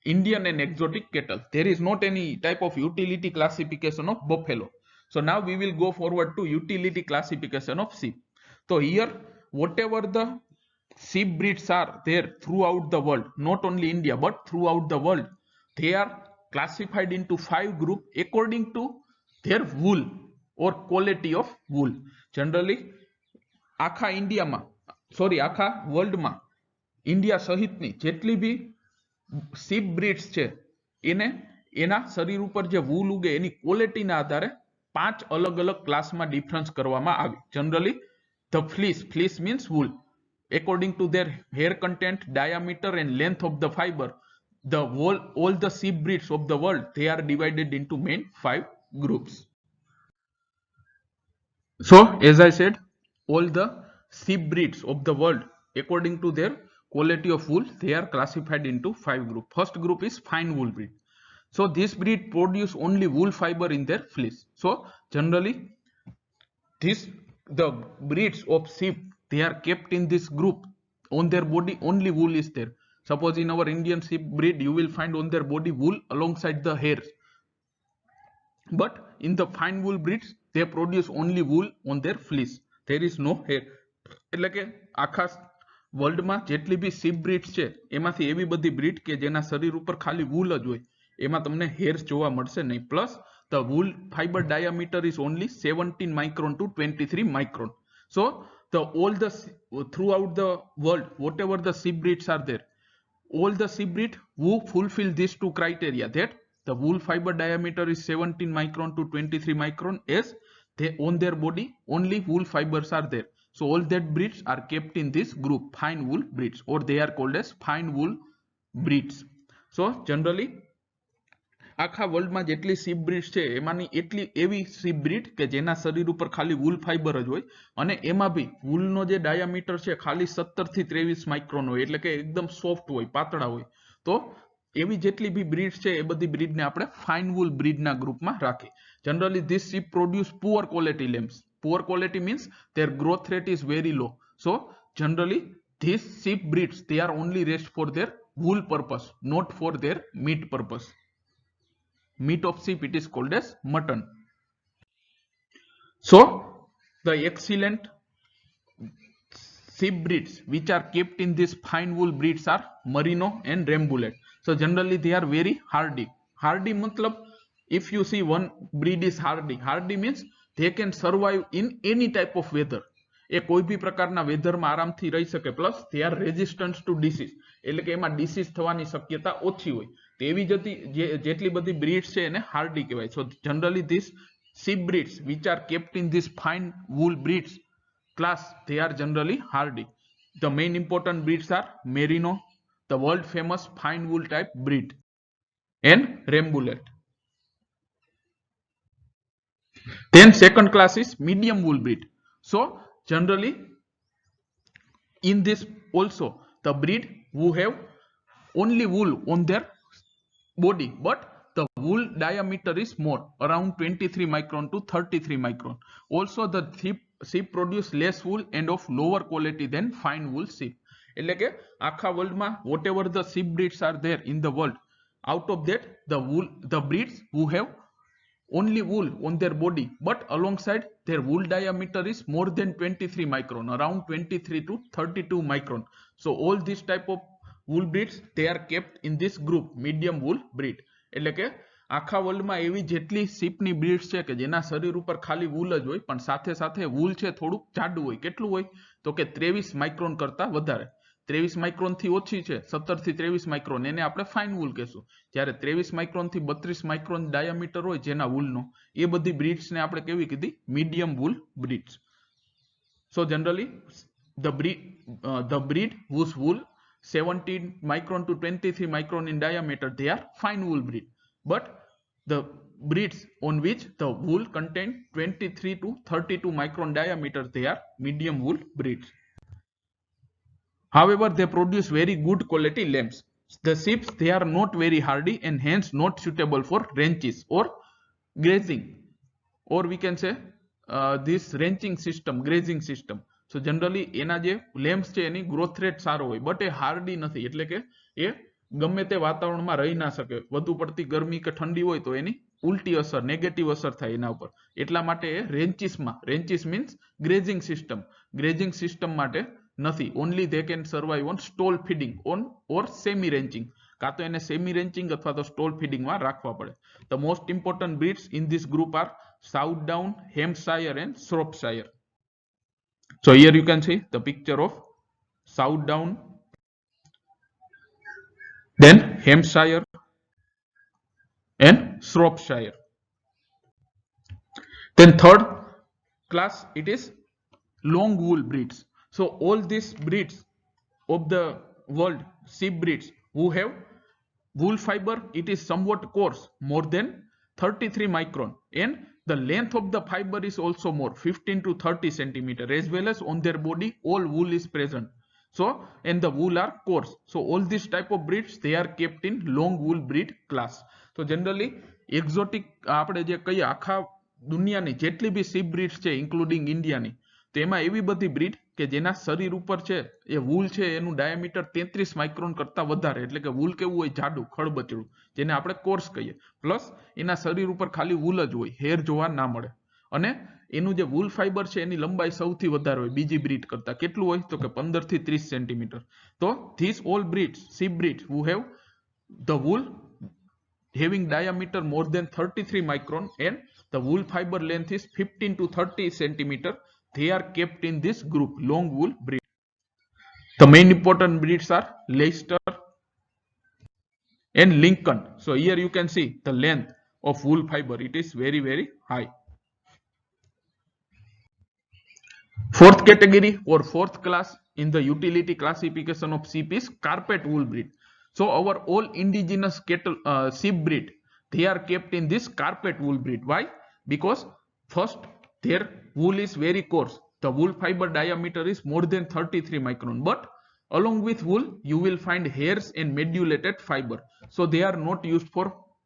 Indian and exotic cattle. There is not any type of utility classification of buffalo. So now we will go forward to utility classification of sheep. So here whatever the sheep breeds are there throughout the world, not only India but throughout the world, they are classified into 5 groups according to their wool or quality of wool. Generally આખા ઇન્ડિયામાં આખા વર્લ્ડમાં India સહિતની જેટલી બી ship breeds છે એને એના શરીર ઉપર જે વૂલ ઉગે એની ક્વોલિટીના આધારે 5 અલગ અલગ ક્લાસમાં ડિફરન્સ કરવામાં આવે. Generally the fleece means wool according to their hair content, diameter and length of the fiber, all the sheep breeds of the world, they are divided into main 5 groups. So as I said, all the sheep breeds of the world according to their quality of wool, they are classified into 5 groups. First group is fine wool breed. So this breed produce only wool fiber in their fleece. So generally the breeds of sheep, they are kept in this group. On their body only wool is there. Suppose in our Indian sheep breed you will find on their body wool alongside the hairs, but in the fine wool breeds they produce only wool on their fleece. There is no hair. એટલે કે આખા વર્લ્ડમાં જેટલી બી ship breeds છે એમાંથી એવી બધી breed કે જેના શરીર ઉપર ખાલી વૂલ જ હોય, એમાં તમને હેર્સ જોવા મળશે નહીં. Plus the wool fiber diameter is only 17 micron to 23 micron. So throughout the world, whatever the sheep breeds are there, all the sheep breed who fulfill these two criteria, that the wool fiber diameter is 17 micron to 23 micron, as they on their body only wool fibers are there. So all that breeds are kept in this group fine wool breeds, or they are called as fine wool breeds. So generally આખા વર્લ્ડમાં જેટલી ship breed છે એમાંની એટલી એવી ship breed કે જેના શરીર ઉપર ખાલી વૂલ ફાઈબર જ હોય, અને એમાં બી વૂલનો જે ડાયામીટર છે ખાલી 17 થી 23 માઇક્રોન હોય, એટલે કે એકદમ સોફ્ટ હોય, પાતળા હોય. તો એવી જેટલી બી બ્રીડ છે એ બધી બ્રીડને આપણે ફાઇન વૂલ બ્રીડના ગ્રુપમાં રાખી. Generally these sheep produce poor quality lambs. Poor quality means their growth rate is very low. So generally these sheep breeds, they are only raised for their wool purpose, not for their meat purpose. Meat of sheep, it is called as mutton. So the excellent sheep breeds which are kept in this fine wool breeds are merino and rambouillet. So generally they are very hardy. Hardy matlab, if you see one breed is hardy means they can survive in any type of weather. એ કોઈ બી પ્રકારના વેધરમાં આરામથી રહી શકે. Plus they are resistant to disease, એટલે કે એમાં disease થવાની શક્યતા ઓછી હોય. તેવી જેટલી બધી બ્રીડ્સ છે એને હાર્ડી કહેવાય. So generally these sheep breeds which are kept in this fine wool breeds class, they are generally hardy. The main important breeds are merino, the world famous fine wool type breed, and rambouillet. Then second class is medium wool breed. So generally in this also the breed who have only wool on their body, but the wool diameter is more, around 23 micron to 33 micron. Also the sheep produce less wool and of lower quality than fine wool sheep. એટલે કે આખા વર્લ્ડમાં whatever the sheep breeds are there in the world, out of that the breeds who have only wool on their body, but alongside their wool diameter is more than 23 micron, around 23 to 32 micron. So all these type of wool breeds, they are kept in this group medium wool breed. એટલે કે આખા વર્લ્ડમાં એવી જેટલી શીપની breeds છે કે જેના શરીર ઉપર ખાલી વૂલ જ હોય, પણ સાથે સાથે વૂલ છે થોડુંક જાડું હોય. કેટલું હોય તો કે 23 માઇક્રોન કરતા વધારે. 23 માઇક્રોન થી ઓછી છે, 17 થી 23 માઇક્રોન, એને આપણે ફાઇન વૂલ કહેશું. જ્યારે 23 માઇક્રોન થી 32 માઇક્રોન ડાયામીટર હોય જેના વૂલનો, એ બધી બ્રીડ્સ ને આપણે કેવી કીધી? Medium wool breeds. So generally the breed whose wool 17 micron to 23 micron in diameter, they are fine wool breed. But the breeds on which the wool contain 23 to 32 micron diameter, they are medium wool breeds. However, they produce very good quality lambs. The sheep, they are not very hardy and hence not suitable for ranches or grazing, or we can say this ranching system, grazing system. So generally એના જે lambs છે એની growth rate સારો હોય, but A hardy નથી. એટલે કે એ ગમે તે વાતાવરણમાં રહી ના શકે. વધુ પડતી ગરમી કે ઠંડી હોય તો એની ઉલટી અસર, નેગેટિવ અસર થાય એના ઉપર. એટલા માટે એ રેન્ચીસ મીન્સ ગ્રેઝિંગ સિસ્ટમ માટે નથી. Only they can survive on stall feeding on or semi ranching. કાં તો એને સેમી રેન્ચિંગ અથવા તો સ્ટોલ ફીડિંગમાં રાખવા પડે. The most important breeds in these group are Southdown, Hampshire and Shropshire. So here you can see the picture of Southdown, then Hampshire and Shropshire. Then third class, it is long wool breeds. So all these breeds of the world, sheep breeds who have wool fiber, it is somewhat coarse, more than 33 micron, and the length of the fiber is also more, 15 to 30 centimeter, as well as on their body all wool is present. So and the wool are coarse. So all these type of breeds, they are kept in long wool breed class. So generally exotic આપણે જે કહીએ આખા દુનિયાની જેટલી બી sheep breeds છે including ઇન્ડિયાની, તો એમાં એવી બધી બ્રીડ કે જેના શરીર ઉપર છે એ વૂલ છે એનું ડાયામીટર 33 માઇક્રોન કરતા વધારે, એટલે કે વૂલ કેવું હોય, જાડું ખળબચડું, જેને આપણે કોર્સ કહીએ, પ્લસ એના શરીર ઉપર ખાલી વૂલ જ હોય, હેર જોવા ના મળે, અને એનું જે વૂલ ફાઈબર છે એની લંબાઈ સૌથી વધારે હોય બીજી બ્રીડ કરતા. કેટલું હોય તો કે 15 થી 30 સેન્ટીમીટર. તો these all breeds, sheep breeds who have the wool having diameter more than 33 micron and the wool fiber length is 15 to 30 centimeter, they are kept in this group, long wool breed. The main important breeds are Leicester and Lincoln. So here you can see the length of wool fiber, it is very, very high. Fourth category or fourth class in the utility classification of sheep is carpet wool breed. So our all indigenous cattle sheep breed, they are kept in this carpet wool breed. Why? Because first their wool is very coarse. The wool fiber diameter is more than 33 micron. But along with wool, you will find hairs and medullated fiber. So they are not used for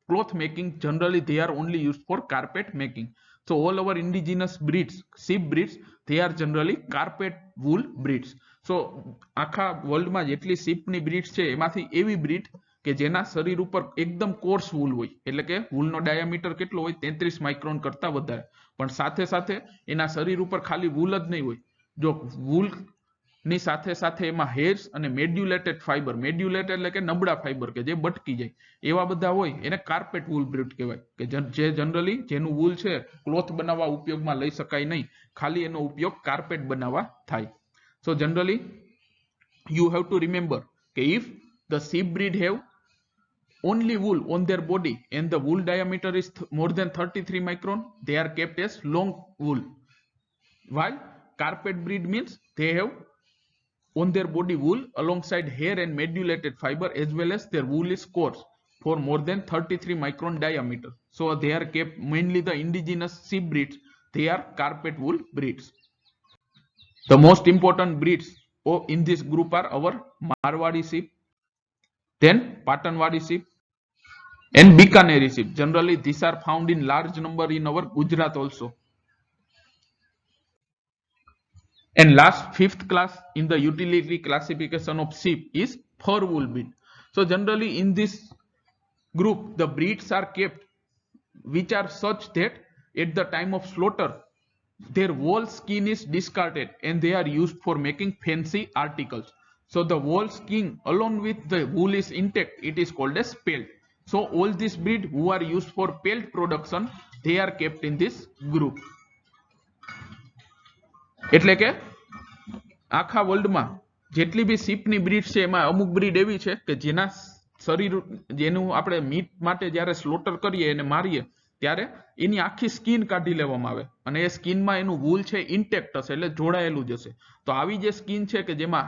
cloth making. Generally, they are only used for carpet making. So all our indigenous breeds, sheep breeds, they are generally carpet wool breeds. So આખા વર્લ્ડમાં જેટલી sheepની breeds છે એમાંથી એવી breed કે જેના શરીર ઉપર એકદમ કોર્સ વૂલ હોય, એટલે કે વૂલનો ડાયામીટર કેટલો હોય, 33 માઇક્રોન કરતા વધારે, પણ સાથે સાથે એના શરીર ઉપર ખાલી વૂલ જ નહીં હોય, જો વૂલ ની સાથે સાથે એમાં હેર્સ અને મેડ્યુલેટેડ ફાઈબર, મેડ્યુલેટેડ એટલે કે નબળા ફાઈબર કે જે બટકી જાય, એવા બધા હોય, એને કાર્પેટ વૂલ બ્રીડ કહેવાય, કે જે જનરલી જેનું વૂલ છે ક્લોથ બનાવવા ઉપયોગમાં લઈ શકાય નહીં, ખાલી એનો ઉપયોગ કાર્પેટ બનાવવા થાય. So generally you have to remember કે if the sheep breed have only wool on their body and the wool diameter is more than 33 micron, they are kept as long wool. While carpet breed means they have on their body wool alongside hair and medullated fiber, as well as their wool is coarse for more than 33 micron diameter. So they are kept, mainly the indigenous sheep breeds, they are carpet wool breeds. The most important breeds in this group are our Marwadi sheep, then Patanwadi sheep and Bikaneri sheep. Generally these are found in large number in our Gujarat also. And last, fifth class in the utility classification of sheep is fur wool breed. So generally in this group the breeds are kept which are such that at the time of slaughter their whole skin is discarded and they are used for making fancy articles. So the whole skin along with the wool is intact, it is called as pelt. So all this breed who are used for pelt production, they are kept in this group. એટલે કે આખા વર્લ્ડમાં જેટલી બી sheepની breed છે એમાં અમુક breed એવી છે કે જેના શરીર, જેનું આપણે મીટ માટે જ્યારે સ્લોટર કરીએ અને મારીએ ત્યારે એની આખી સ્કિન કાઢી લેવામાં આવે અને એ સ્કિનમાં એનું વૂલ છે ઇન્ટેક્ટ હશે, એટલે જોડાયેલું જ હશે. તો આવી જે સ્કિન છે કે જેમાં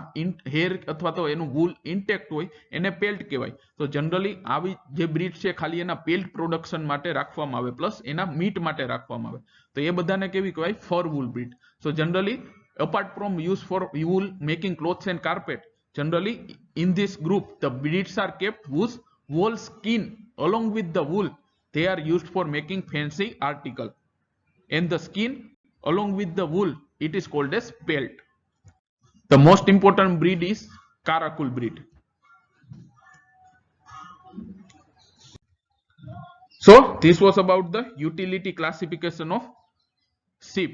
હેર અથવા તો એનું વૂલ ઇન્ટેક્ટ હોય એને પેલ્ટ કહેવાય. તો જનરલી આવી જે બ્રીડ છે ખાલી એના પેલ્ટ પ્રોડક્શન માટે રાખવામાં આવે, પ્લસ એના મીટ માટે રાખવામાં આવે, તો એ બધાને કેવી કહેવાય, fur wool breed. So generally apart from use for wool making clothes and carpet, generally in this group the breeds are kept whose whole skin along with the wool they are used for making fancy article, and the skin along with the wool it is called as pelt. The most important breed is Karakul breed. So this was about the utility classification of sheep.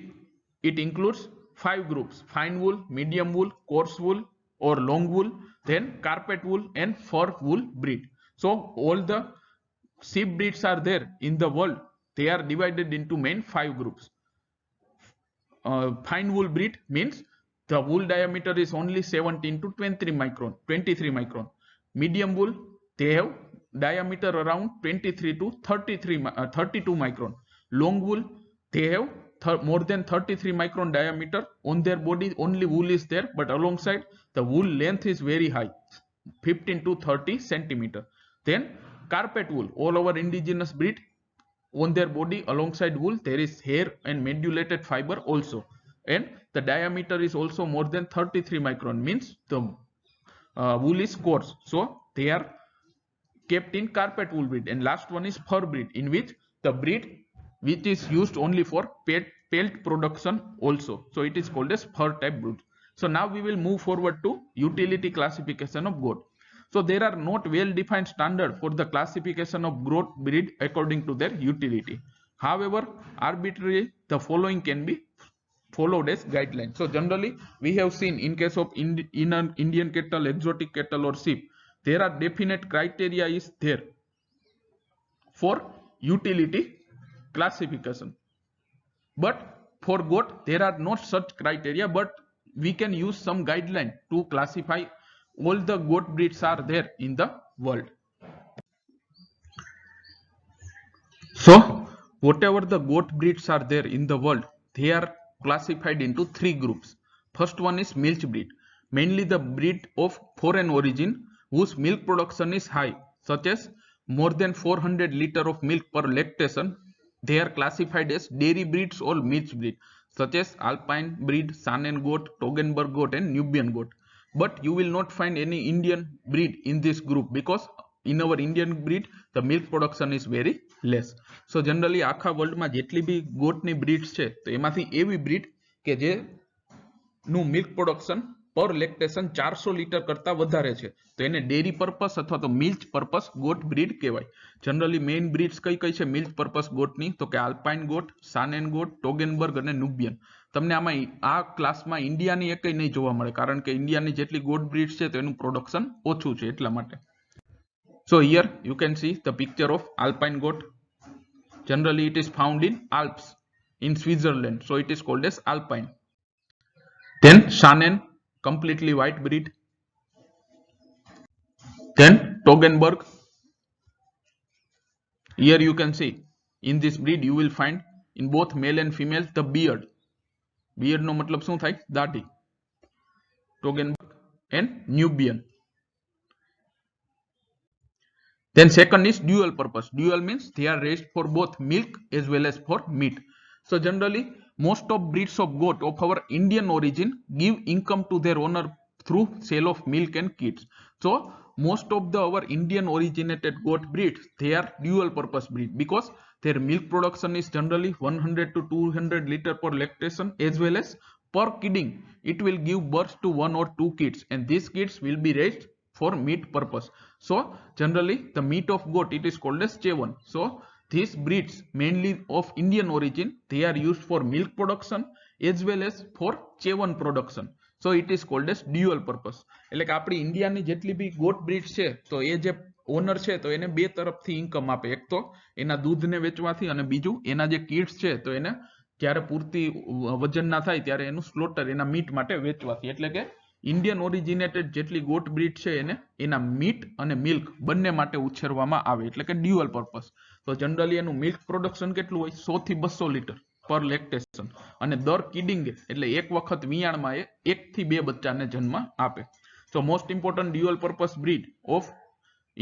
It includes 5 groups: fine wool, medium wool, coarse wool or long wool, then carpet wool and fur wool breed. So all the sheep breeds are there in the world. They are divided into main 5 groups. Fine wool breed means the wool diameter is only 17 to 23 micron. Medium wool, they have diameter around 23 to 32 micron. Long wool, they have more than 33 micron diameter. On their body only wool is there, but alongside the wool length is very high, 15 to 30 centimeter. Then carpet wool, all our indigenous breed, on their body alongside wool there is hair and medullated fiber also, and the diameter is also more than 33 micron, means the wool is coarse, so they are kept in carpet wool breed. And last one is fur breed, in which the breed which is used only for pelt production also, so it is called as fur type breed. So now we will move forward to utility classification of goat. So there are not well defined standard for the classification of goat breed according to their utility. However, arbitrarily the following can be followed as guidelines. So generally we have seen in case of Indian cattle, exotic cattle or sheep, there are definite criteria is there for utility classification. But for goat there are not such criteria, but we can use some guideline to classify all the goat breeds are there in the world. So whatever the goat breeds are there in the world, they are classified into 3 groups. First one is milch breed, mainly the breed of foreign origin whose milk production is high, such as more than 400 liter of milk per lactation. They are classified as dairy breeds or milch breed, such as Alpine breed, Saanen goat, Toggenburg goat and Nubian goat. But you will not find any Indian breed in this group, because in our Indian breed the milk production is very less. So generally આખા world માં જેટલી બી ગોટની breeds છે તો એમાંથી એવી breed કે જે નું મિલ્ક પ્રોડક્શન પર લેક્ટેશન 400 લિટર કરતા વધારે છે તો એને ડેરી પર્પસ અથવા તો મિલ્ક પર્પસ ગોટ બ્રીડ કહેવાય. જનરલી મેઇન બ્રીડ્સ કઈ કઈ છે મિલ્ક પર્પસ ગોટની? તો કે આલ્પાઇન ગોટ, સાનેન ગોટ, ટોગેનબર્ગ અને નુબિયન. તમને આમાં આ ક્લાસમાં ઇન્ડિયાની એકય નહીં જોવા મળે, કારણ કે ઇન્ડિયાની જેટલી ગોટ બ્રીડ્સ છે તો એનું પ્રોડક્શન ઓછું છે એટલા માટે. So here you can see the picture of Alpine goat. Generally it is found in Alps in Switzerland, so it is called as Alpine. Then Saanen, completely white breed. Then Toggenburg. Here you can see in this breed you will find in both male and female the beard. Beard no matlab શું થાય? દાઢી. Toggenburg and Nubian. Then second is dual purpose. Dual means they are raised for both milk as well as for meat. So generally most of breeds of goat of our Indian origin give income to their owner through sale of milk and kids. So most of our Indian originated goat breeds, they are dual purpose breed, because their milk production is generally 100 to 200 liter per lactation, as well as per kidding it will give birth to 1 or 2 kids, and these kids will be raised for meat purpose. So generally the meat of goat it is called as chevan. So these breeds mainly of Indian origin, they are used for milk production as well as for chevan production. So it is called as dual purpose. એટલે કે આપણી ઇન્ડિયાની જેટલી બી got breed છે તો એ જે honour છે તો એને બે તરફથી ઇન્કમ આપે. એક તો એના દૂધને વેચવાથી, અને બીજું એના જે કિડ્સ છે તો એને જ્યારે પૂરતી વજન ના થાય ત્યારે એનું સ્લોટર એના મીટ માટે વેચવાથી. એટલે કે ઇન્ડિયન ઓરિજિનેટેડ જેટલી ગોટ બ્રીડ છે એને એના મીટ અને મિલ્ક બંને માટે ઉછેરવામાં આવે, એટલે કે ડ્યુઅલ પર્પસ. તો જનરલી એનું મિલ્ક પ્રોડક્શન કેટલું હોય? 100 થી 200 લિટર પર લેક્ટેશન, અને દર કિડિંગે એટલે એક વખત વિયાણમાં એ 1 થી 2 બચ્ચાને જન્મ આપે. So most important dual purpose breed of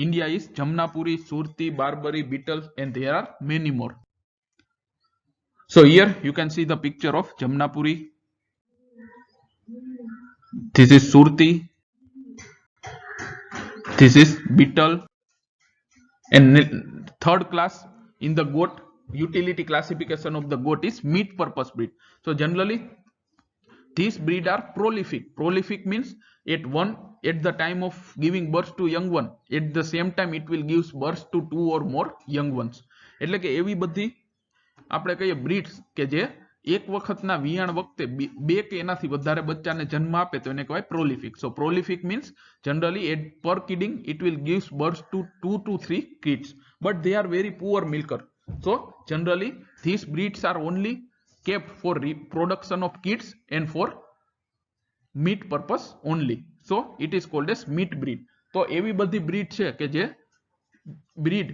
India is Jamnapari, Surti, Barbari, Beetal, and there are many more. So here you can see the picture of Jamnapuri. This is Surti, this is Beetle, and third class in the goat utility classification of the goat is meat purpose breed. So generally these breed are prolific. Prolific means at the time of giving birth to young one, at the same time it will give birth to 2 or more young ones. એટલે કે એવી બધી આપણે કહીએ breeds કે જે એક વખતના વિયાણ વખતે બે કે એનાથી વધારે બચ્ચાને જન્મ આપે તો એને કહેવાય પ્રોલિફિક. સો પ્રોલિફિક means generally at per kidding it will gives birth to 2 to 3 kids, but they are very poor milker. So generally these breeds are only kept for reproduction of kids and for meat purpose only. So it is called as meat breed. તો એવી બધી breed છે કે જે breed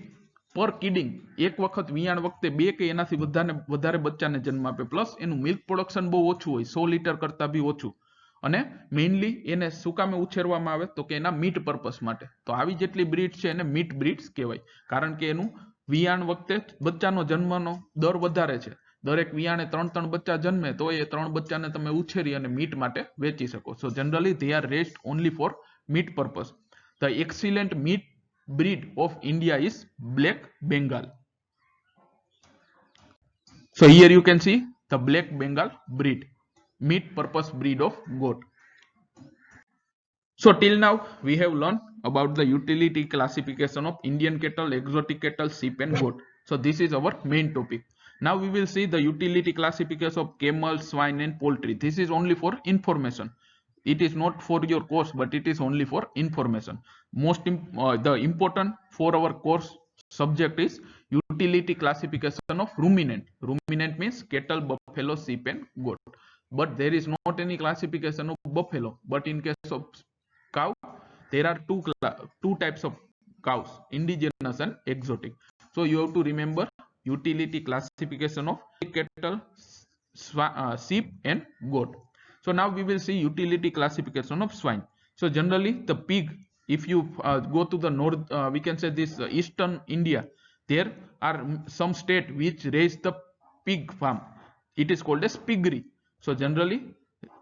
પર kidding એક વખત વિયાણ વખતે બે કે એનાથી વધારે બચ્ચાને જન્મ આપે, પ્લસ એનું મિલ્ક પ્રોડક્શન બહુ ઓછું હોય, 100 લીટર કરતા બી ઓછું, અને મેઇનલી એને શું કામે ઉછેરવામાં આવે તો કે એના મીટ પર્પસ માટે. તો આવી જેટલી બ્રીડ છે એને મીટ બ્રીડ્સ કહેવાય, કારણ કે એનું વિયાણ વખતે બચ્ચાનો જન્મનો દર વધારે છે. દરેક વિયાણે 3 બચ્ચા જન્મે તો એ 3 બચ્ચાને તમે ઉછેરી અને મીટ માટે વેચી શકો. So generally they are raised only for meat purpose. The excellent meat breed of India is Black Bengal. So here you can see the Black Bengal breed, meat purpose breed of goat. So till now we have learned about the utility classification of Indian cattle, exotic cattle, sheep and goat. So this is our main topic. Now we will see the utility classification of camel, swine and poultry. This is only for information. It is not for your course, but it is only for information. The important for our course subject is utility classification of ruminant. Ruminant means cattle, buffalo, sheep and goat. But there is not any classification of buffalo. But in case of cow, there are two types of cows, indigenous and exotic. So you have to remember utility classification of cattle, sheep and goat. So now we will see utility classification of swine. So generally the pig, if you go to the north, we can say this eastern India, there are some state which raise the pig farm. It is called as piggery. So generally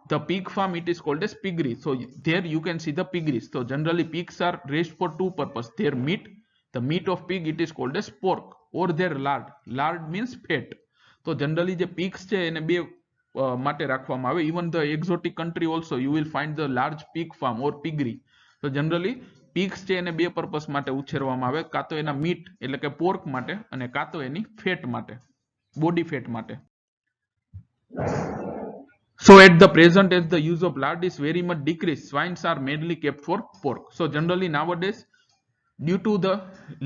the pig farm, it is called as piggery. So there you can see the piggeries. So generally pigs are raised for two purposes. Their meat, the meat of pig, it is called as pork, or their lard. Lard means fat. So generally the pigs છે એને બે માટે રાખવામાં આવે. Even the exotic country also you will find the large pig farm or piggery. So generally pigs છે એને બે purpose માટે ઉછેરવામાં આવે, કાં તો એના મીટ એટલે કે પોર્ક માટે અને કાં તો એની ફેટ માટે, બોડી ફેટ માટે. So at the present as the use of lard is very much decreased, swines are mainly kept for pork. So generally nowadays due to the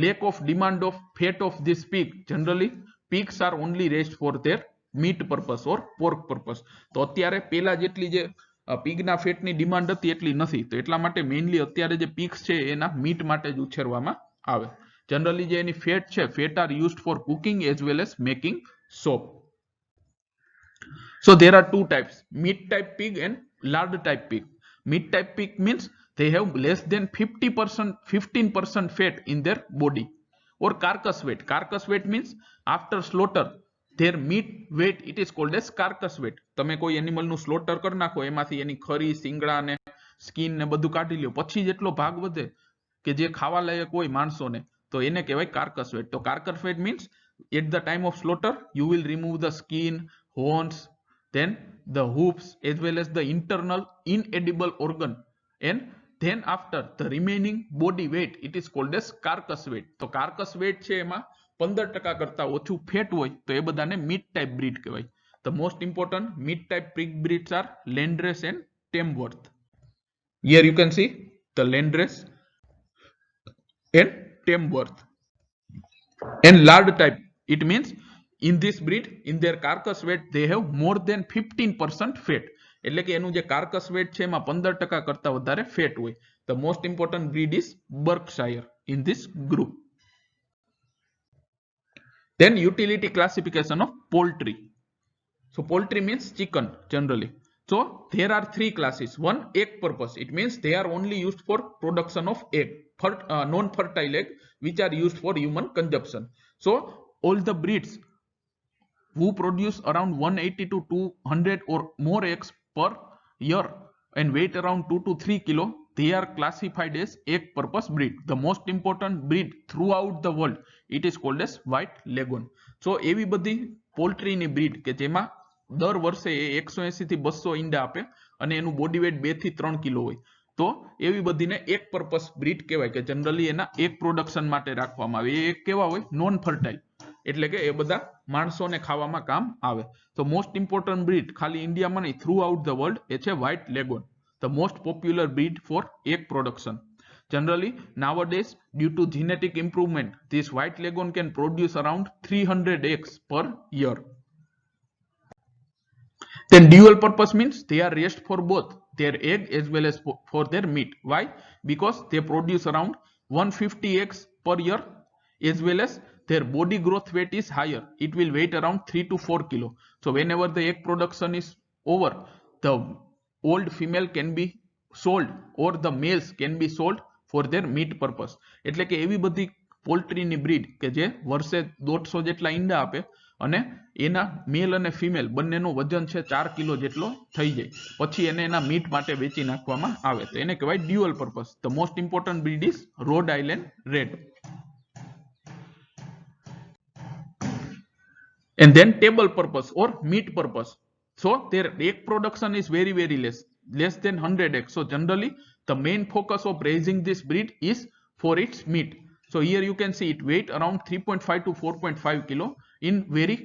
lack of demand of fat of this pig, generally pigs are only raised for their meat purpose or pork purpose. તો અત્યારે પેલા જેટલી જે પીગના ફેટની demand હતી એટલી નથી, તો એટલા માટે મેઇનલી અત્યારે જે pigs છે એના મીટ માટે જ ઉછેરવામાં આવે. જનરલી જે એની ફેટ છે, fat are used for cooking as well as making soap. So there are two types, meat type pig and lard type pig. Meat type pig means they have less than 15% fat in their body, or carcass weight. Carcass weight means after slaughter their meat weight, it is called as carcass weight. તમે કોઈ animal નું slaughter કરી નાખો, એમાંથી એની ખરી, સિંગડા ને skin ને બધું કાઢી લ્યો, પછી જેટલો ભાગ વધે કે જે ખાવા લાયક હોય માણસોને, તો એને કહેવાય carcass weight. તો carcass weight means at the time of slaughter you will remove the skin, horns, then the hooves as well as the internal inedible organ, and then after the remaining body weight, it is called as carcass weight. તો carcass weight છે એમાં 15% કરતા ઓછું fat હોય તો એ બધાને meet type breed કહેવાય. The most important meat type pig breeds are Landrace and Tamworth. Here you can see the Landrace and Tamworth. And lard type, it means in this breed, in their carcass weight they have more than 15% fat. એટલે કે એનું જે carcass weight છે એમાં 15% કરતા વધારે fat હોય. The most important breed is Berkshire in this group. Then utility classification of poultry. So poultry means chicken generally. So there are three classes. One, egg purpose. It means they are only used for production of egg, non-fertile egg, which are used for human consumption. So all the breeds who produce around 180 to 200 or more eggs per year and weight around 2 to 3 kilo, they are classified as egg purpose breed. The most important breed throughout the world, it is called as white leghorn. So એવી બધી પોલ્ટ્રીની breed કે જેમાં દર વર્ષે 180 થી 200 ઈંડા આપે અને એનું બોડી વેટ 2 થી 3 કિલો હોય, તો એવી બધીને એક પર્પસ બ્રીડ કહેવાય કે જનરલી એના એક પ્રોડક્શન માટે રાખવામાં આવે. એ કેવા હોય? Non fertile. એટલે કે એ બધા માણસોને ખાવામાં કામ આવે. તો મોસ્ટ ઇમ્પોર્ટન્ટ બ્રીડ ખાલી ઇન્ડિયામાં નહીં, થ્રુ આઉટ ધ વર્લ્ડ, એ છે white Leghorn, the most popular breed for egg production. Generally, nowadays, due to genetic improvement, this white leghorn can produce around 300 eggs per year. Then dual purpose means they are raised for both their egg as well as for their meat. Why? Because they produce around 150 eggs per year, as well as their body growth weight is higher. It will weight around 3 to 4 kilo. So whenever the egg production is over, the old female can be sold or the males can be sold for their meat purpose. એટલે કે એવી બધી પોલ્ટ્રીની breed કે જે વર્ષે 150 જેટલા ઈંડા આપે અને એના મેલ અને ફિમેલ બંનેનું વજન છે 4 કિલો જેટલો થઈ જાય, પછી એને એના મીટ માટે વેચી નાખવામાં આવે, તો એને કહેવાય dual purpose. The most important breed is road island red. And then table purpose or meat purpose. So their egg production is very less than 100 eggs. So generally the main focus of raising this breed is for its meat. So here you can see it weight around 3.5 to 4.5 kilo in very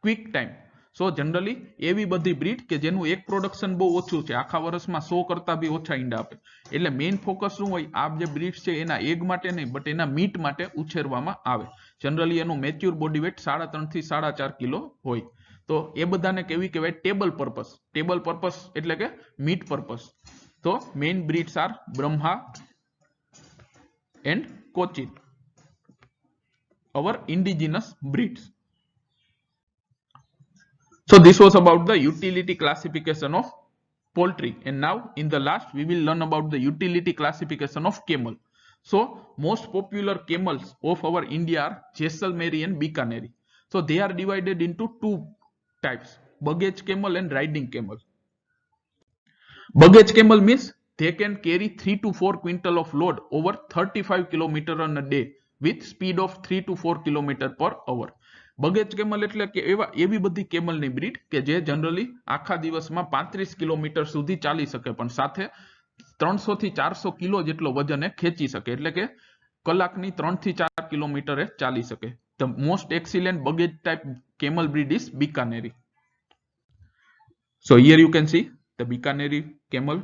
quick time. So generally એવી બધી breed કે જેનું એક production બહુ ઓછું છે, આખા વર્ષમાં 100 કરતા બી ઓછા ઈંડા આપે, એટલે મેઇન ફોકસ શું હોય, આ જે બ્રીડ્સ છે એના એગ માટે નહીં બટ એના મીટ માટે ઉછેરવામાં આવે. જનરલી એનું મેચ્યોર બોડી વેટ 3.5 થી 4.5 કિલો હોય. તો એ બધાને કેવી કહેવાય, ટેબલ પર્પસ. ટેબલ પર્પસ એટલે કે મીટ પર્પસ. તો main breeds are Brahma and Cochin, our indigenous breeds. So this was about the utility classification of poultry, and now in the last we will learn about the utility classification of camel. So most popular camels of our India are Jaisalmeri and Bikaneri. So they are divided into two types, baggage camel and riding camel. Baggage camel means they can carry 3 to 4 quintal of load over 35 km on a day with speed of 3 to 4 km per hour. બગેજ camel એટલે કે એવી બધી કેમલની breed કે જે generally આખા દિવસમાં 35 kilometre સુધી ચાલી શકે, પણ સાથે 300 થી 400 કિલો જેટલો વજન ખેંચી શકે, એટલે કે કલાકની 3 થી 4 કિલોમીટરે ચાલી શકે. The most excellent baggage type camel breed is Bikaneri. So here you can see the Bikaneri camel,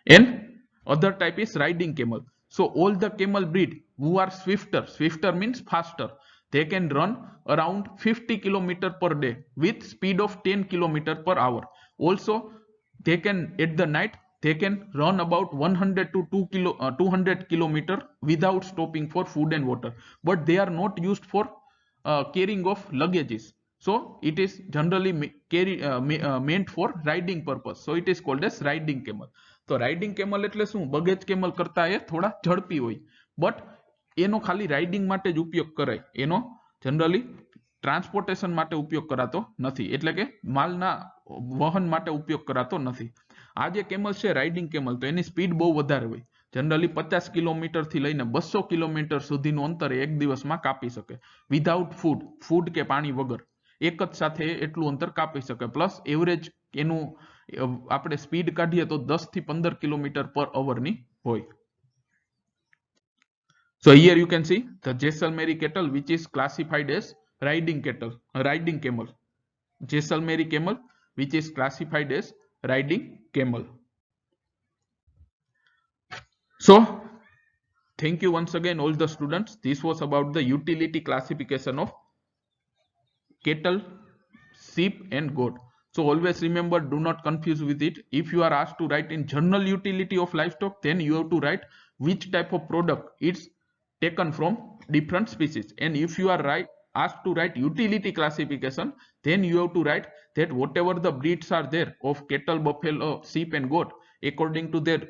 and other type is riding camel. So all the camel breed who are swifter means faster, they can run around 50 km per day with speed of 10 km per hour. Also they can, at the night they can run about 100 to 200 km without stopping for food and water, but they are not used for carrying of luggages. So it is generally meant for riding purpose. So it is called as riding camel. તો riding camel એટલે શું, બગેજ camel કરતા એ થોડા ઝડપી હોય, but એનો ખાલી riding માટે જ ઉપયોગ કરાય, એનો જનરલી ટ્રાન્સપોર્ટેશન માટે ઉપયોગ કરાતો નથી, એટલે કે માલના વહન માટે ઉપયોગ કરાતો નથી. આ જે કેમલ છે રાઇડિંગ કેમલ, તો એની સ્પીડ બહુ વધારે હોય, જનરલી 50 કિલોમીટર થી લઈને 200 કિલોમીટર સુધીનું અંતર એક દિવસમાં કાપી શકે વિધાઉટ ફૂડ કે પાણી વગર, એક જ સાથે એટલું અંતર કાપી શકે. પ્લસ એવરેજ એનું આપણે સ્પીડ કાઢીએ તો 10 થી 15 કિલોમીટર પર અવર ની હોય. So here you can see the Jaisalmeri cattle which is classified as riding camel. Jaisalmeri camel which is classified as riding camel. So thank you once again all the students. This was about the utility classification of cattle, sheep and goat. So always remember, do not confuse with it. If you are asked to write in general utility of livestock, then you have to write which type of product it's taken from different species. And if you are asked to write utility classification, then you have to write that whatever the breeds are there of cattle, buffalo, sheep and goat, according to their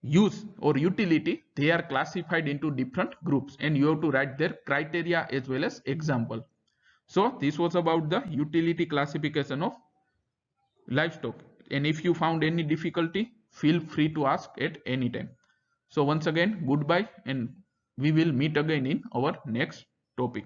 use or utility, they are classified into different groups, and you have to write their criteria as well as example. So this was about the utility classification of livestock, and if you found any difficulty, feel free to ask at any time. So once again, goodbye, and we will meet again in our next topic.